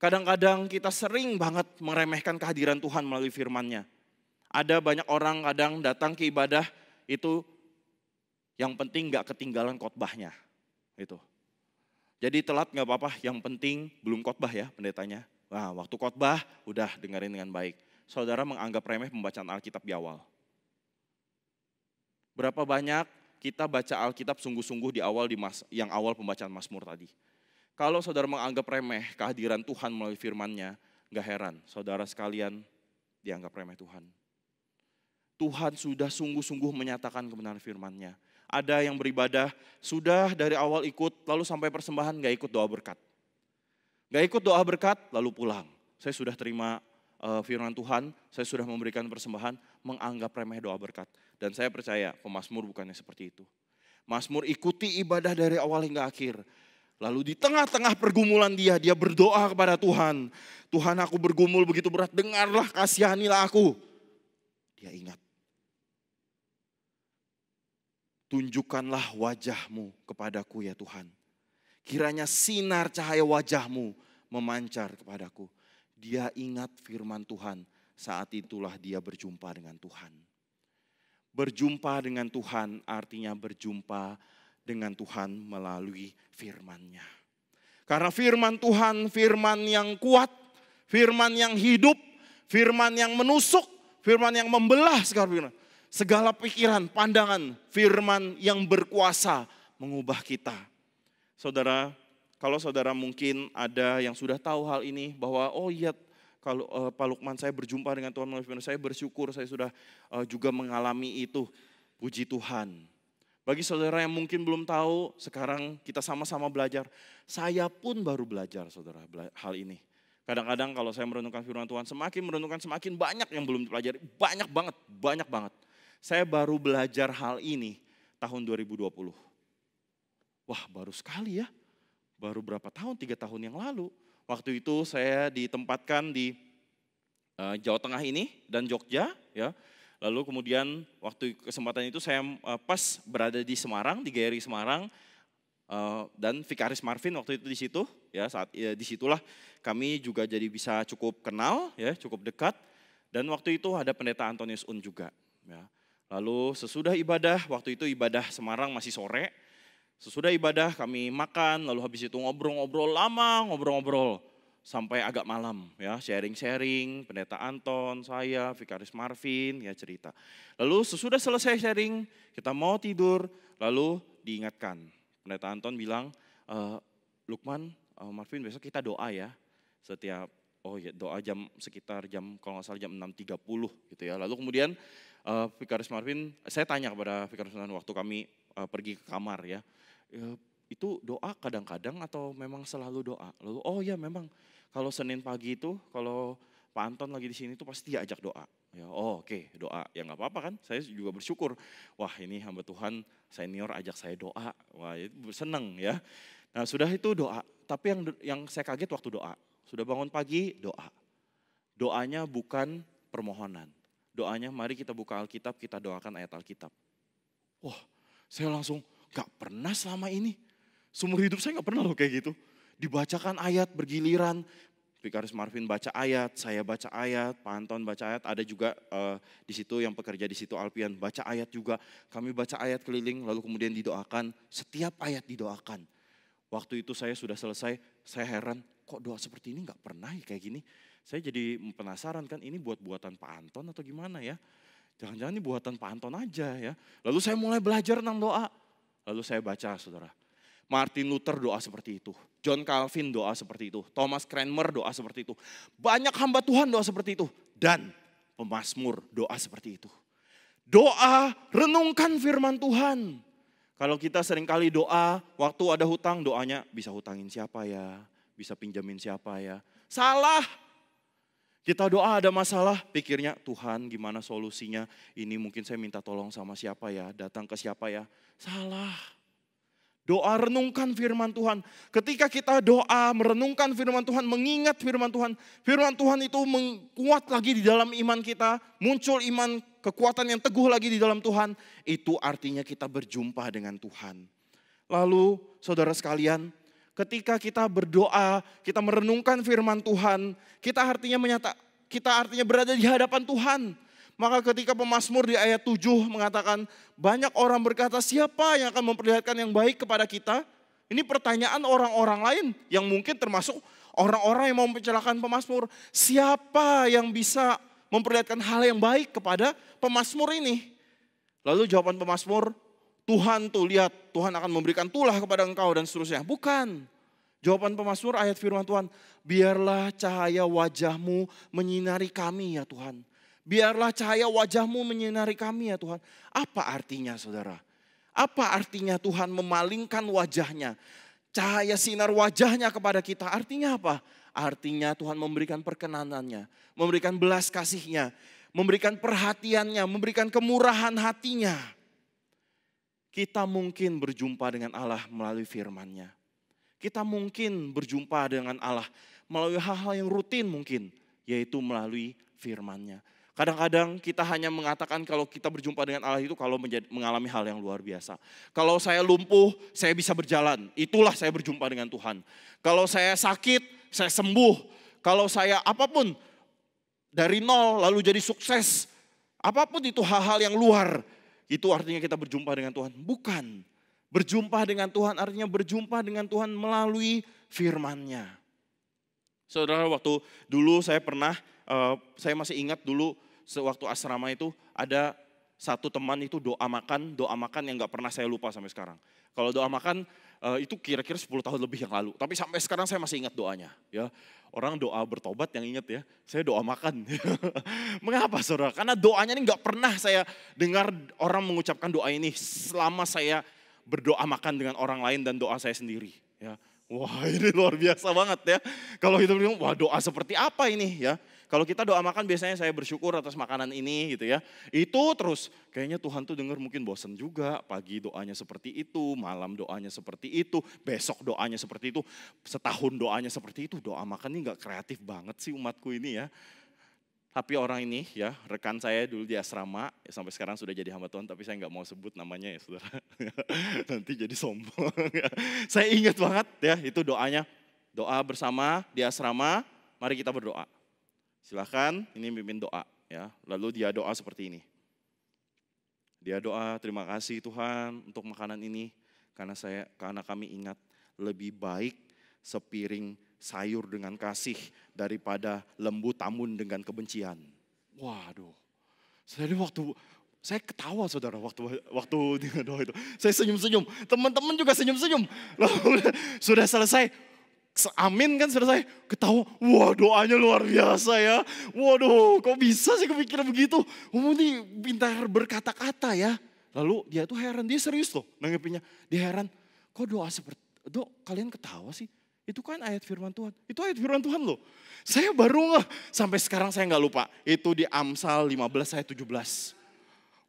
Kadang-kadang kita sering banget meremehkan kehadiran Tuhan melalui firman-Nya. Ada banyak orang kadang datang ke ibadah itu yang penting gak ketinggalan khotbahnya. Itu. Jadi telat gak apa-apa, yang penting belum khotbah ya pendetanya. Nah, waktu khotbah udah dengerin dengan baik. Saudara menganggap remeh pembacaan Alkitab di awal. Berapa banyak kita baca Alkitab sungguh-sungguh di awal yang awal pembacaan Mazmur tadi. Kalau saudara menganggap remeh kehadiran Tuhan melalui firman-Nya, gak heran saudara sekalian dianggap remeh Tuhan. Tuhan sudah sungguh-sungguh menyatakan kebenaran firman-Nya. Ada yang beribadah sudah dari awal ikut, lalu sampai persembahan gak ikut doa berkat. Gak ikut doa berkat, lalu pulang. Saya sudah terima firman Tuhan, saya sudah memberikan persembahan, menganggap remeh doa berkat. Dan saya percaya pemazmur bukannya seperti itu. Mazmur ikuti ibadah dari awal hingga akhir. Lalu di tengah-tengah pergumulan dia berdoa kepada Tuhan. Tuhan, aku bergumul begitu berat, dengarlah, kasihanilah aku. Dia ingat. Tunjukkanlah wajahmu kepadaku ya Tuhan. Kiranya sinar cahaya wajahmu memancar kepadaku. Dia ingat firman Tuhan, saat itulah dia berjumpa dengan Tuhan. Berjumpa dengan Tuhan artinya berjumpa dengan Tuhan melalui firman-Nya. Karena firman Tuhan, firman yang kuat, firman yang hidup, firman yang menusuk, firman yang membelah segala pikiran, pandangan, firman yang berkuasa mengubah kita. Saudara, kalau saudara mungkin ada yang sudah tahu hal ini bahwa oh iya kalau Pak Lukman saya berjumpa dengan Tuhan melalui firman, saya bersyukur saya sudah juga mengalami itu. Puji Tuhan. Bagi saudara yang mungkin belum tahu, sekarang kita sama-sama belajar. Saya pun baru belajar saudara hal ini. Kadang-kadang kalau saya merenungkan firman Tuhan, semakin merenungkan semakin banyak yang belum dipelajari. Banyak banget. Saya baru belajar hal ini tahun 2020. Wah baru sekali ya, baru berapa tahun, 3 tahun yang lalu. Waktu itu saya ditempatkan di Jawa Tengah ini dan Jogja. Ya. Lalu kemudian waktu kesempatan itu saya pas berada di Semarang, di GRI Semarang. Dan Vikaris Marvin waktu itu di situ. Ya, saat disitulah kami juga jadi bisa cukup kenal, ya, cukup dekat. Dan waktu itu ada pendeta Antonius Un juga. Ya. Lalu sesudah ibadah, waktu itu ibadah Semarang masih sore. Sesudah ibadah kami makan, lalu habis itu ngobrol-ngobrol lama, ngobrol-ngobrol sampai agak malam, ya, sharing-sharing, pendeta Anton, saya, Vikaris Marvin, ya cerita. Lalu sesudah selesai sharing, kita mau tidur, lalu diingatkan. Pendeta Anton bilang, Lukman, Marvin besok kita doa ya, setiap, oh ya doa sekitar jam, kalau nggak salah jam 6.30 gitu ya. Lalu kemudian Vikaris Marvin, saya tanya kepada Vikaris Marvin waktu kami pergi ke kamar ya. Itu doa kadang-kadang atau memang selalu doa? Lalu oh ya memang kalau Senin pagi itu kalau Pak Anton lagi di sini tuh pasti dia ajak doa. Ya, oh oke, doa ya nggak apa-apa kan? Saya juga bersyukur. Wah ini hamba Tuhan senior ajak saya doa. Wah itu seneng ya. Nah sudah itu doa. Tapi yang saya kaget waktu doa. Sudah bangun pagi doa. Doanya bukan permohonan. Doanya mari kita buka Alkitab, kita doakan ayat Alkitab. Wah saya langsung gak pernah selama ini. Seumur hidup saya gak pernah loh kayak gitu. Dibacakan ayat bergiliran. Vikaris Marvin baca ayat, saya baca ayat, Pak Anton baca ayat. Ada juga di situ yang pekerja di situ Alpian baca ayat juga. Kami baca ayat keliling lalu kemudian didoakan. Setiap ayat didoakan. Waktu itu saya sudah selesai, saya heran kok doa seperti ini gak pernah ya kayak gini. Saya jadi penasaran kan ini buatan Pak Anton atau gimana ya. Jangan-jangan ini buatan Pak Anton aja ya. Lalu saya mulai belajar tentang doa. Lalu saya baca saudara, Martin Luther doa seperti itu, John Calvin doa seperti itu, Thomas Cranmer doa seperti itu. Banyak hamba Tuhan doa seperti itu. Dan pemazmur doa seperti itu. Doa renungkan firman Tuhan. Kalau kita seringkali doa, waktu ada hutang doanya bisa hutangin siapa ya, bisa pinjamin siapa ya. Salah. Kita doa ada masalah, pikirnya Tuhan gimana solusinya, ini mungkin saya minta tolong sama siapa ya, datang ke siapa ya. Salah. Doa renungkan firman Tuhan. Ketika kita doa merenungkan firman Tuhan, mengingat firman Tuhan itu kuat lagi di dalam iman kita. Muncul iman, kekuatan yang teguh lagi di dalam Tuhan. Itu artinya kita berjumpa dengan Tuhan. Lalu saudara sekalian, ketika kita berdoa, kita merenungkan firman Tuhan, kita artinya berada di hadapan Tuhan. Maka ketika pemazmur di ayat 7 mengatakan banyak orang berkata siapa yang akan memperlihatkan yang baik kepada kita. Ini pertanyaan orang-orang lain yang mungkin termasuk orang-orang yang mau mencelakakan pemazmur. Siapa yang bisa memperlihatkan hal yang baik kepada pemazmur ini? Lalu jawaban pemazmur, Tuhan tuh lihat, Tuhan akan memberikan tulah kepada engkau dan seterusnya. Bukan. Jawaban pemazmur ayat firman Tuhan, biarlah cahaya wajahmu menyinari kami ya Tuhan. Biarlah cahaya wajahmu menyinari kami ya Tuhan. Apa artinya saudara? Apa artinya Tuhan memalingkan wajahnya? Cahaya sinar wajahnya kepada kita. Artinya apa? Artinya Tuhan memberikan perkenanannya. Memberikan belas kasihnya. Memberikan perhatiannya. Memberikan kemurahan hatinya. Kita mungkin berjumpa dengan Allah melalui firman-Nya. Kita mungkin berjumpa dengan Allah melalui hal-hal yang rutin mungkin. Yaitu melalui firman-Nya. Kadang-kadang kita hanya mengatakan kalau kita berjumpa dengan Allah itu kalau mengalami hal yang luar biasa. Kalau saya lumpuh, saya bisa berjalan. Itulah saya berjumpa dengan Tuhan. Kalau saya sakit, saya sembuh. Kalau saya apapun dari nol lalu jadi sukses. Apapun itu hal-hal yang luar. Itu artinya kita berjumpa dengan Tuhan. Bukan. Berjumpa dengan Tuhan artinya berjumpa dengan Tuhan melalui firman-Nya. Saudara, waktu dulu saya saya masih ingat dulu sewaktu asrama itu ada satu teman itu doa makan yang gak pernah saya lupa sampai sekarang. Kalau doa makan itu kira-kira 10 tahun lebih yang lalu. Tapi sampai sekarang saya masih ingat doanya. Ya, orang doa bertobat yang ingat ya, saya doa makan. Mengapa saudara? Karena doanya ini gak pernah saya dengar orang mengucapkan doa ini selama saya berdoa makan dengan orang lain dan doa saya sendiri. Ya. Wah, ini luar biasa banget ya. Kalau kita bilang, wah doa seperti apa ini ya. Kalau kita doa makan biasanya saya bersyukur atas makanan ini gitu ya. Itu terus kayaknya Tuhan tuh dengar mungkin bosan juga. Pagi doanya seperti itu, malam doanya seperti itu, besok doanya seperti itu, setahun doanya seperti itu. Doa makan ini gak kreatif banget sih umatku ini ya. Tapi orang ini ya, rekan saya dulu di asrama, ya sampai sekarang sudah jadi hamba Tuhan, tapi saya gak mau sebut namanya ya saudara. Nanti jadi sombong. Saya ingat banget ya, itu doanya. Doa bersama di asrama, mari kita berdoa. Silakan, ini mimpin doa ya. Lalu dia doa seperti ini. Dia doa, terima kasih Tuhan untuk makanan ini karena kami ingat lebih baik sepiring sayur dengan kasih daripada lembu tamun dengan kebencian. Waduh. Saya ketawa saudara waktu dia doa itu. Saya senyum-senyum, teman-teman juga senyum-senyum. Lalu sudah selesai, amin kan selesai, ketawa, wah doanya luar biasa ya. Waduh, kok bisa sih kepikiran begitu? Ini pintar berkata-kata ya. Lalu dia tuh heran, dia serius loh nanggepinnya. Dia heran, kok kalian ketawa sih? Itu kan ayat firman Tuhan. Itu ayat firman Tuhan loh. Saya baru sampai sekarang saya gak lupa. Itu di Amsal 15 ayat 17.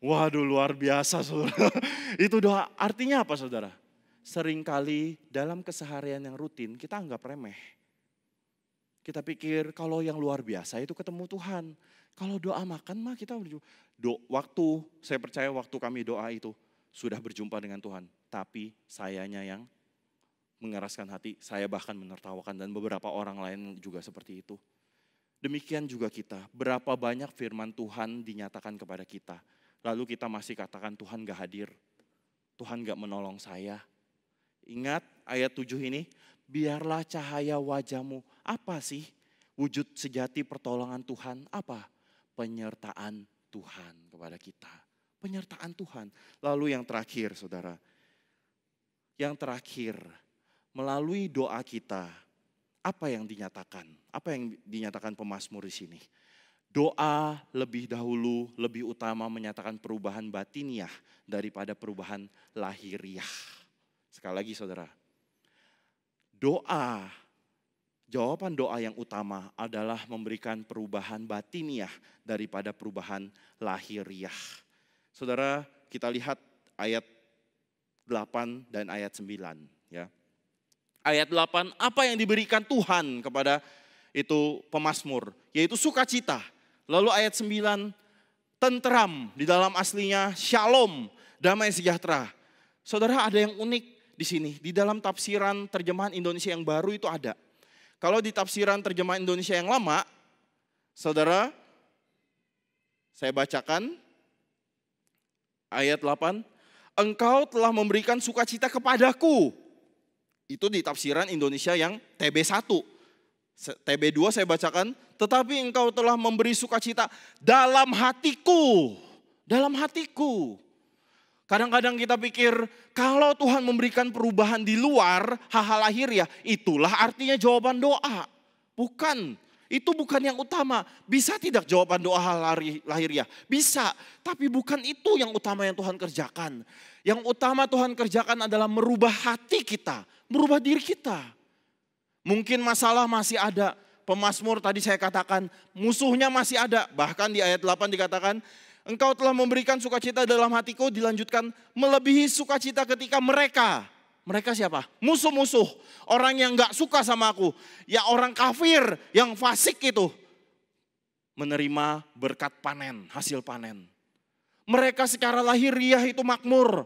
Waduh luar biasa saudara. Itu doa artinya apa saudara? Seringkali dalam keseharian yang rutin kita anggap remeh. Kita pikir kalau yang luar biasa itu ketemu Tuhan. Kalau doa makan mah kita saya percaya waktu kami doa itu sudah berjumpa dengan Tuhan. Tapi sayanya yang mengeraskan hati, saya bahkan menertawakan dan beberapa orang lain juga seperti itu. Demikian juga kita, berapa banyak firman Tuhan dinyatakan kepada kita. Lalu kita masih katakan Tuhan gak hadir, Tuhan gak menolong saya. Ingat ayat 7 ini, biarlah cahaya wajahmu. Apa sih wujud sejati pertolongan Tuhan? Apa? Penyertaan Tuhan kepada kita. Penyertaan Tuhan. Lalu yang terakhir saudara, yang terakhir, melalui doa kita, apa yang dinyatakan? Apa yang dinyatakan pemazmur di sini? Doa lebih dahulu, lebih utama menyatakan perubahan batiniah daripada perubahan lahiriah. Sekali lagi saudara, jawaban doa yang utama adalah memberikan perubahan batiniah daripada perubahan lahiriah. Saudara, kita lihat ayat 8 dan ayat 9. Ya. Ayat 8, apa yang diberikan Tuhan kepada itu pemazmur, yaitu sukacita. Lalu ayat 9, tentram, di dalam aslinya shalom, damai sejahtera. Saudara, ada yang unik di sini. Di dalam tafsiran terjemahan Indonesia yang baru itu ada. Kalau di tafsiran terjemahan Indonesia yang lama, saudara, saya bacakan ayat 8. Engkau telah memberikan sukacita kepadaku. Itu di tafsiran Indonesia yang TB1. TB2 saya bacakan, tetapi engkau telah memberi sukacita dalam hatiku. Dalam hatiku. Kadang-kadang kita pikir kalau Tuhan memberikan perubahan di luar hal-hal lahiriah, itulah artinya jawaban doa. Bukan, itu bukan yang utama. Bisa tidak jawaban doa hal lahiriah? Bisa, tapi bukan itu yang utama yang Tuhan kerjakan. Yang utama Tuhan kerjakan adalah merubah hati kita, merubah diri kita. Mungkin masalah masih ada. Pemazmur tadi saya katakan musuhnya masih ada. Bahkan di ayat 8 dikatakan, engkau telah memberikan sukacita dalam hatiku, dilanjutkan melebihi sukacita ketika mereka. Mereka siapa? Musuh-musuh. Orang yang gak suka sama aku. Ya orang kafir yang fasik itu. Menerima berkat panen, hasil panen. Mereka secara lahiriah itu makmur.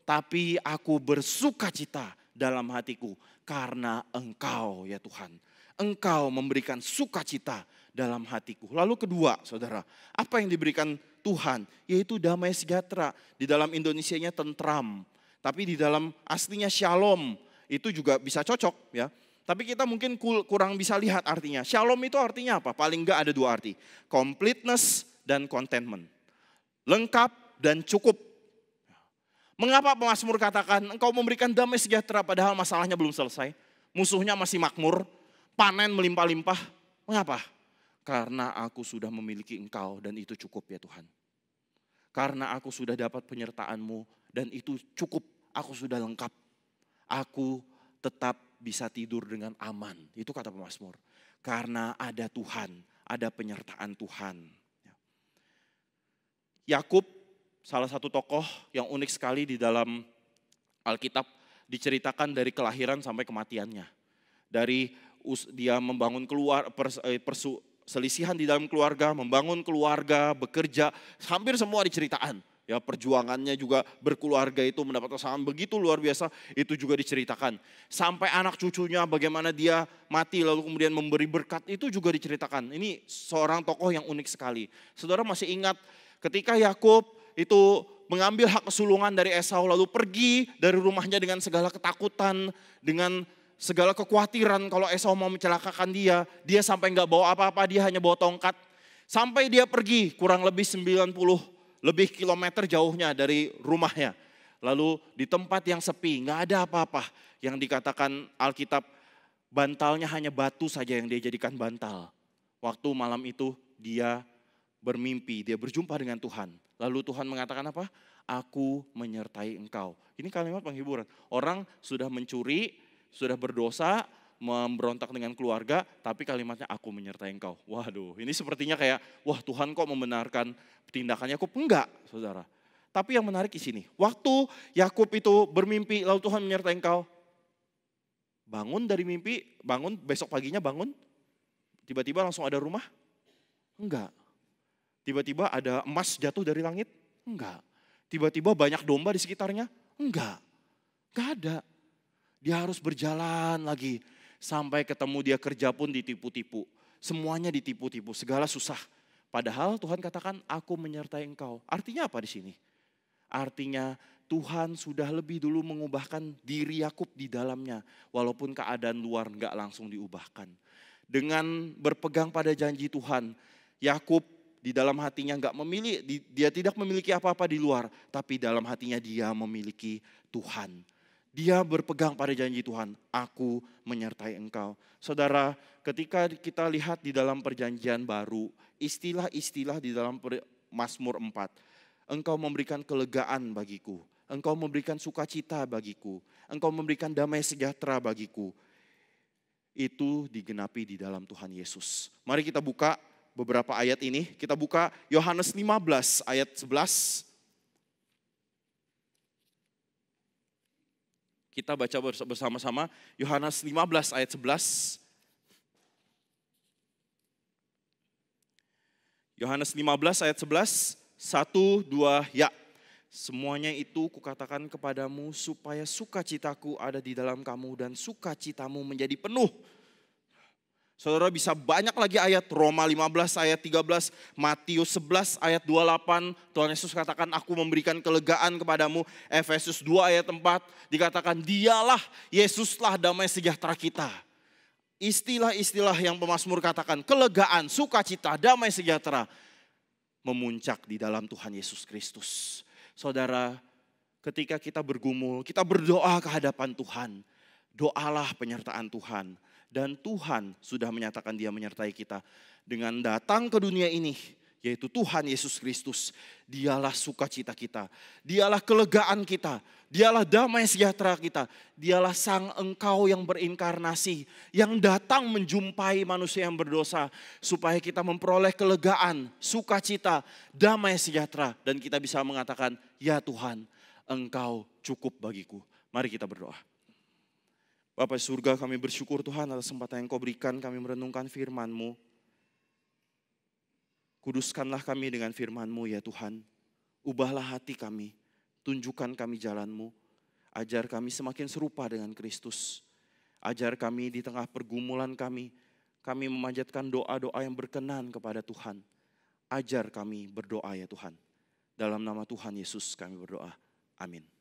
Tapi aku bersukacita dalam hatiku. Karena engkau ya Tuhan. Engkau memberikan sukacita dalam hatiku. Lalu kedua saudara, apa yang diberikan Tuhan? Yaitu damai sejahtera. Di dalam Indonesianya tentram. Tapi di dalam aslinya shalom. Itu juga bisa cocok ya. Tapi kita mungkin kurang bisa lihat artinya. Shalom itu artinya apa? Paling enggak ada dua arti. Completeness dan contentment. Lengkap dan cukup. Mengapa pemazmur katakan engkau memberikan damai sejahtera padahal masalahnya belum selesai? Musuhnya masih makmur, panen melimpah-limpah. Mengapa? Karena aku sudah memiliki engkau dan itu cukup ya Tuhan. Karena aku sudah dapat penyertaan-Mu dan itu cukup, aku sudah lengkap. Aku tetap bisa tidur dengan aman. Itu kata pemazmur. Karena ada Tuhan, ada penyertaan Tuhan. Yakub, salah satu tokoh yang unik sekali di dalam Alkitab, diceritakan dari kelahiran sampai kematiannya. Dari dia membangun selisihan di dalam keluarga, membangun keluarga, bekerja, hampir semua diceritakan. Ya, perjuangannya juga berkeluarga itu mendapat pasangan begitu luar biasa, itu juga diceritakan. Sampai anak cucunya bagaimana dia mati lalu kemudian memberi berkat, itu juga diceritakan. Ini seorang tokoh yang unik sekali. Saudara masih ingat ketika Yakub itu mengambil hak kesulungan dari Esau lalu pergi dari rumahnya dengan segala ketakutan, dengan segala kekhawatiran kalau Esau mau mencelakakan dia sampai nggak bawa apa-apa, dia hanya bawa tongkat. Sampai dia pergi kurang lebih 90 lebih kilometer jauhnya dari rumahnya. Lalu di tempat yang sepi, nggak ada apa-apa. Yang dikatakan Alkitab, bantalnya hanya batu saja yang dia jadikan bantal. Waktu malam itu dia bermimpi, dia berjumpa dengan Tuhan. Lalu Tuhan mengatakan apa? Aku menyertai engkau. Ini kalimat penghiburan. Orang sudah mencuri, sudah berdosa, memberontak dengan keluarga, tapi kalimatnya aku menyertai engkau. Waduh, ini sepertinya kayak, wah Tuhan kok membenarkan tindakannya Yakub? Enggak, saudara. Tapi yang menarik di sini, waktu Yakub itu bermimpi, lalu Tuhan menyertai engkau. Bangun dari mimpi, bangun besok paginya bangun, tiba-tiba langsung ada rumah? Enggak. Tiba-tiba ada emas jatuh dari langit? Enggak. Tiba-tiba banyak domba di sekitarnya? Enggak. Enggak ada. Dia harus berjalan lagi. Sampai ketemu dia kerja pun ditipu-tipu. Semuanya ditipu-tipu, segala susah. Padahal Tuhan katakan, aku menyertai engkau. Artinya apa di sini? Artinya Tuhan sudah lebih dulu mengubahkan diri Yakub di dalamnya. Walaupun keadaan luar enggak langsung diubahkan. Dengan berpegang pada janji Tuhan, Yakub di dalam hatinya dia tidak memiliki apa-apa di luar. Tapi dalam hatinya dia memiliki Tuhan. Dia berpegang pada janji Tuhan, aku menyertai engkau. Saudara, ketika kita lihat di dalam perjanjian baru, istilah-istilah di dalam Mazmur 4. Engkau memberikan kelegaan bagiku, engkau memberikan sukacita bagiku, engkau memberikan damai sejahtera bagiku. Itu digenapi di dalam Tuhan Yesus. Mari kita buka beberapa ayat ini. Kita buka Yohanes 15 ayat 11. Kita baca bersama-sama Yohanes 15 ayat 11. Yohanes 15 ayat 11, 1, 2, ya. Semuanya itu kukatakan kepadamu supaya sukacitaku ada di dalam kamu dan sukacitamu menjadi penuh. Saudara bisa banyak lagi ayat, Roma 15 ayat 13, Matius 11 ayat 28, Tuhan Yesus katakan aku memberikan kelegaan kepadamu. Efesus 2 ayat 4 dikatakan dialah Yesuslah damai sejahtera kita. Istilah-istilah yang pemazmur katakan, kelegaan, sukacita, damai sejahtera, memuncak di dalam Tuhan Yesus Kristus. Saudara, ketika kita bergumul, kita berdoa ke hadapan Tuhan, doalah penyertaan Tuhan. Dan Tuhan sudah menyatakan Dia menyertai kita. Dengan datang ke dunia ini, yaitu Tuhan Yesus Kristus, Dialah sukacita kita, Dialah kelegaan kita, Dialah damai sejahtera kita, Dialah Sang Engkau yang berinkarnasi, yang datang menjumpai manusia yang berdosa, supaya kita memperoleh kelegaan, sukacita, damai sejahtera, dan kita bisa mengatakan, ya Tuhan, Engkau cukup bagiku. Mari kita berdoa. Bapa surga, kami bersyukur Tuhan atas kesempatan yang Kau berikan kami merenungkan firman-Mu. Kuduskanlah kami dengan firman-Mu ya Tuhan. Ubahlah hati kami, tunjukkan kami jalan-Mu. Ajar kami semakin serupa dengan Kristus. Ajar kami di tengah pergumulan kami memanjatkan doa-doa yang berkenan kepada Tuhan. Ajar kami berdoa ya Tuhan. Dalam nama Tuhan Yesus kami berdoa. Amin.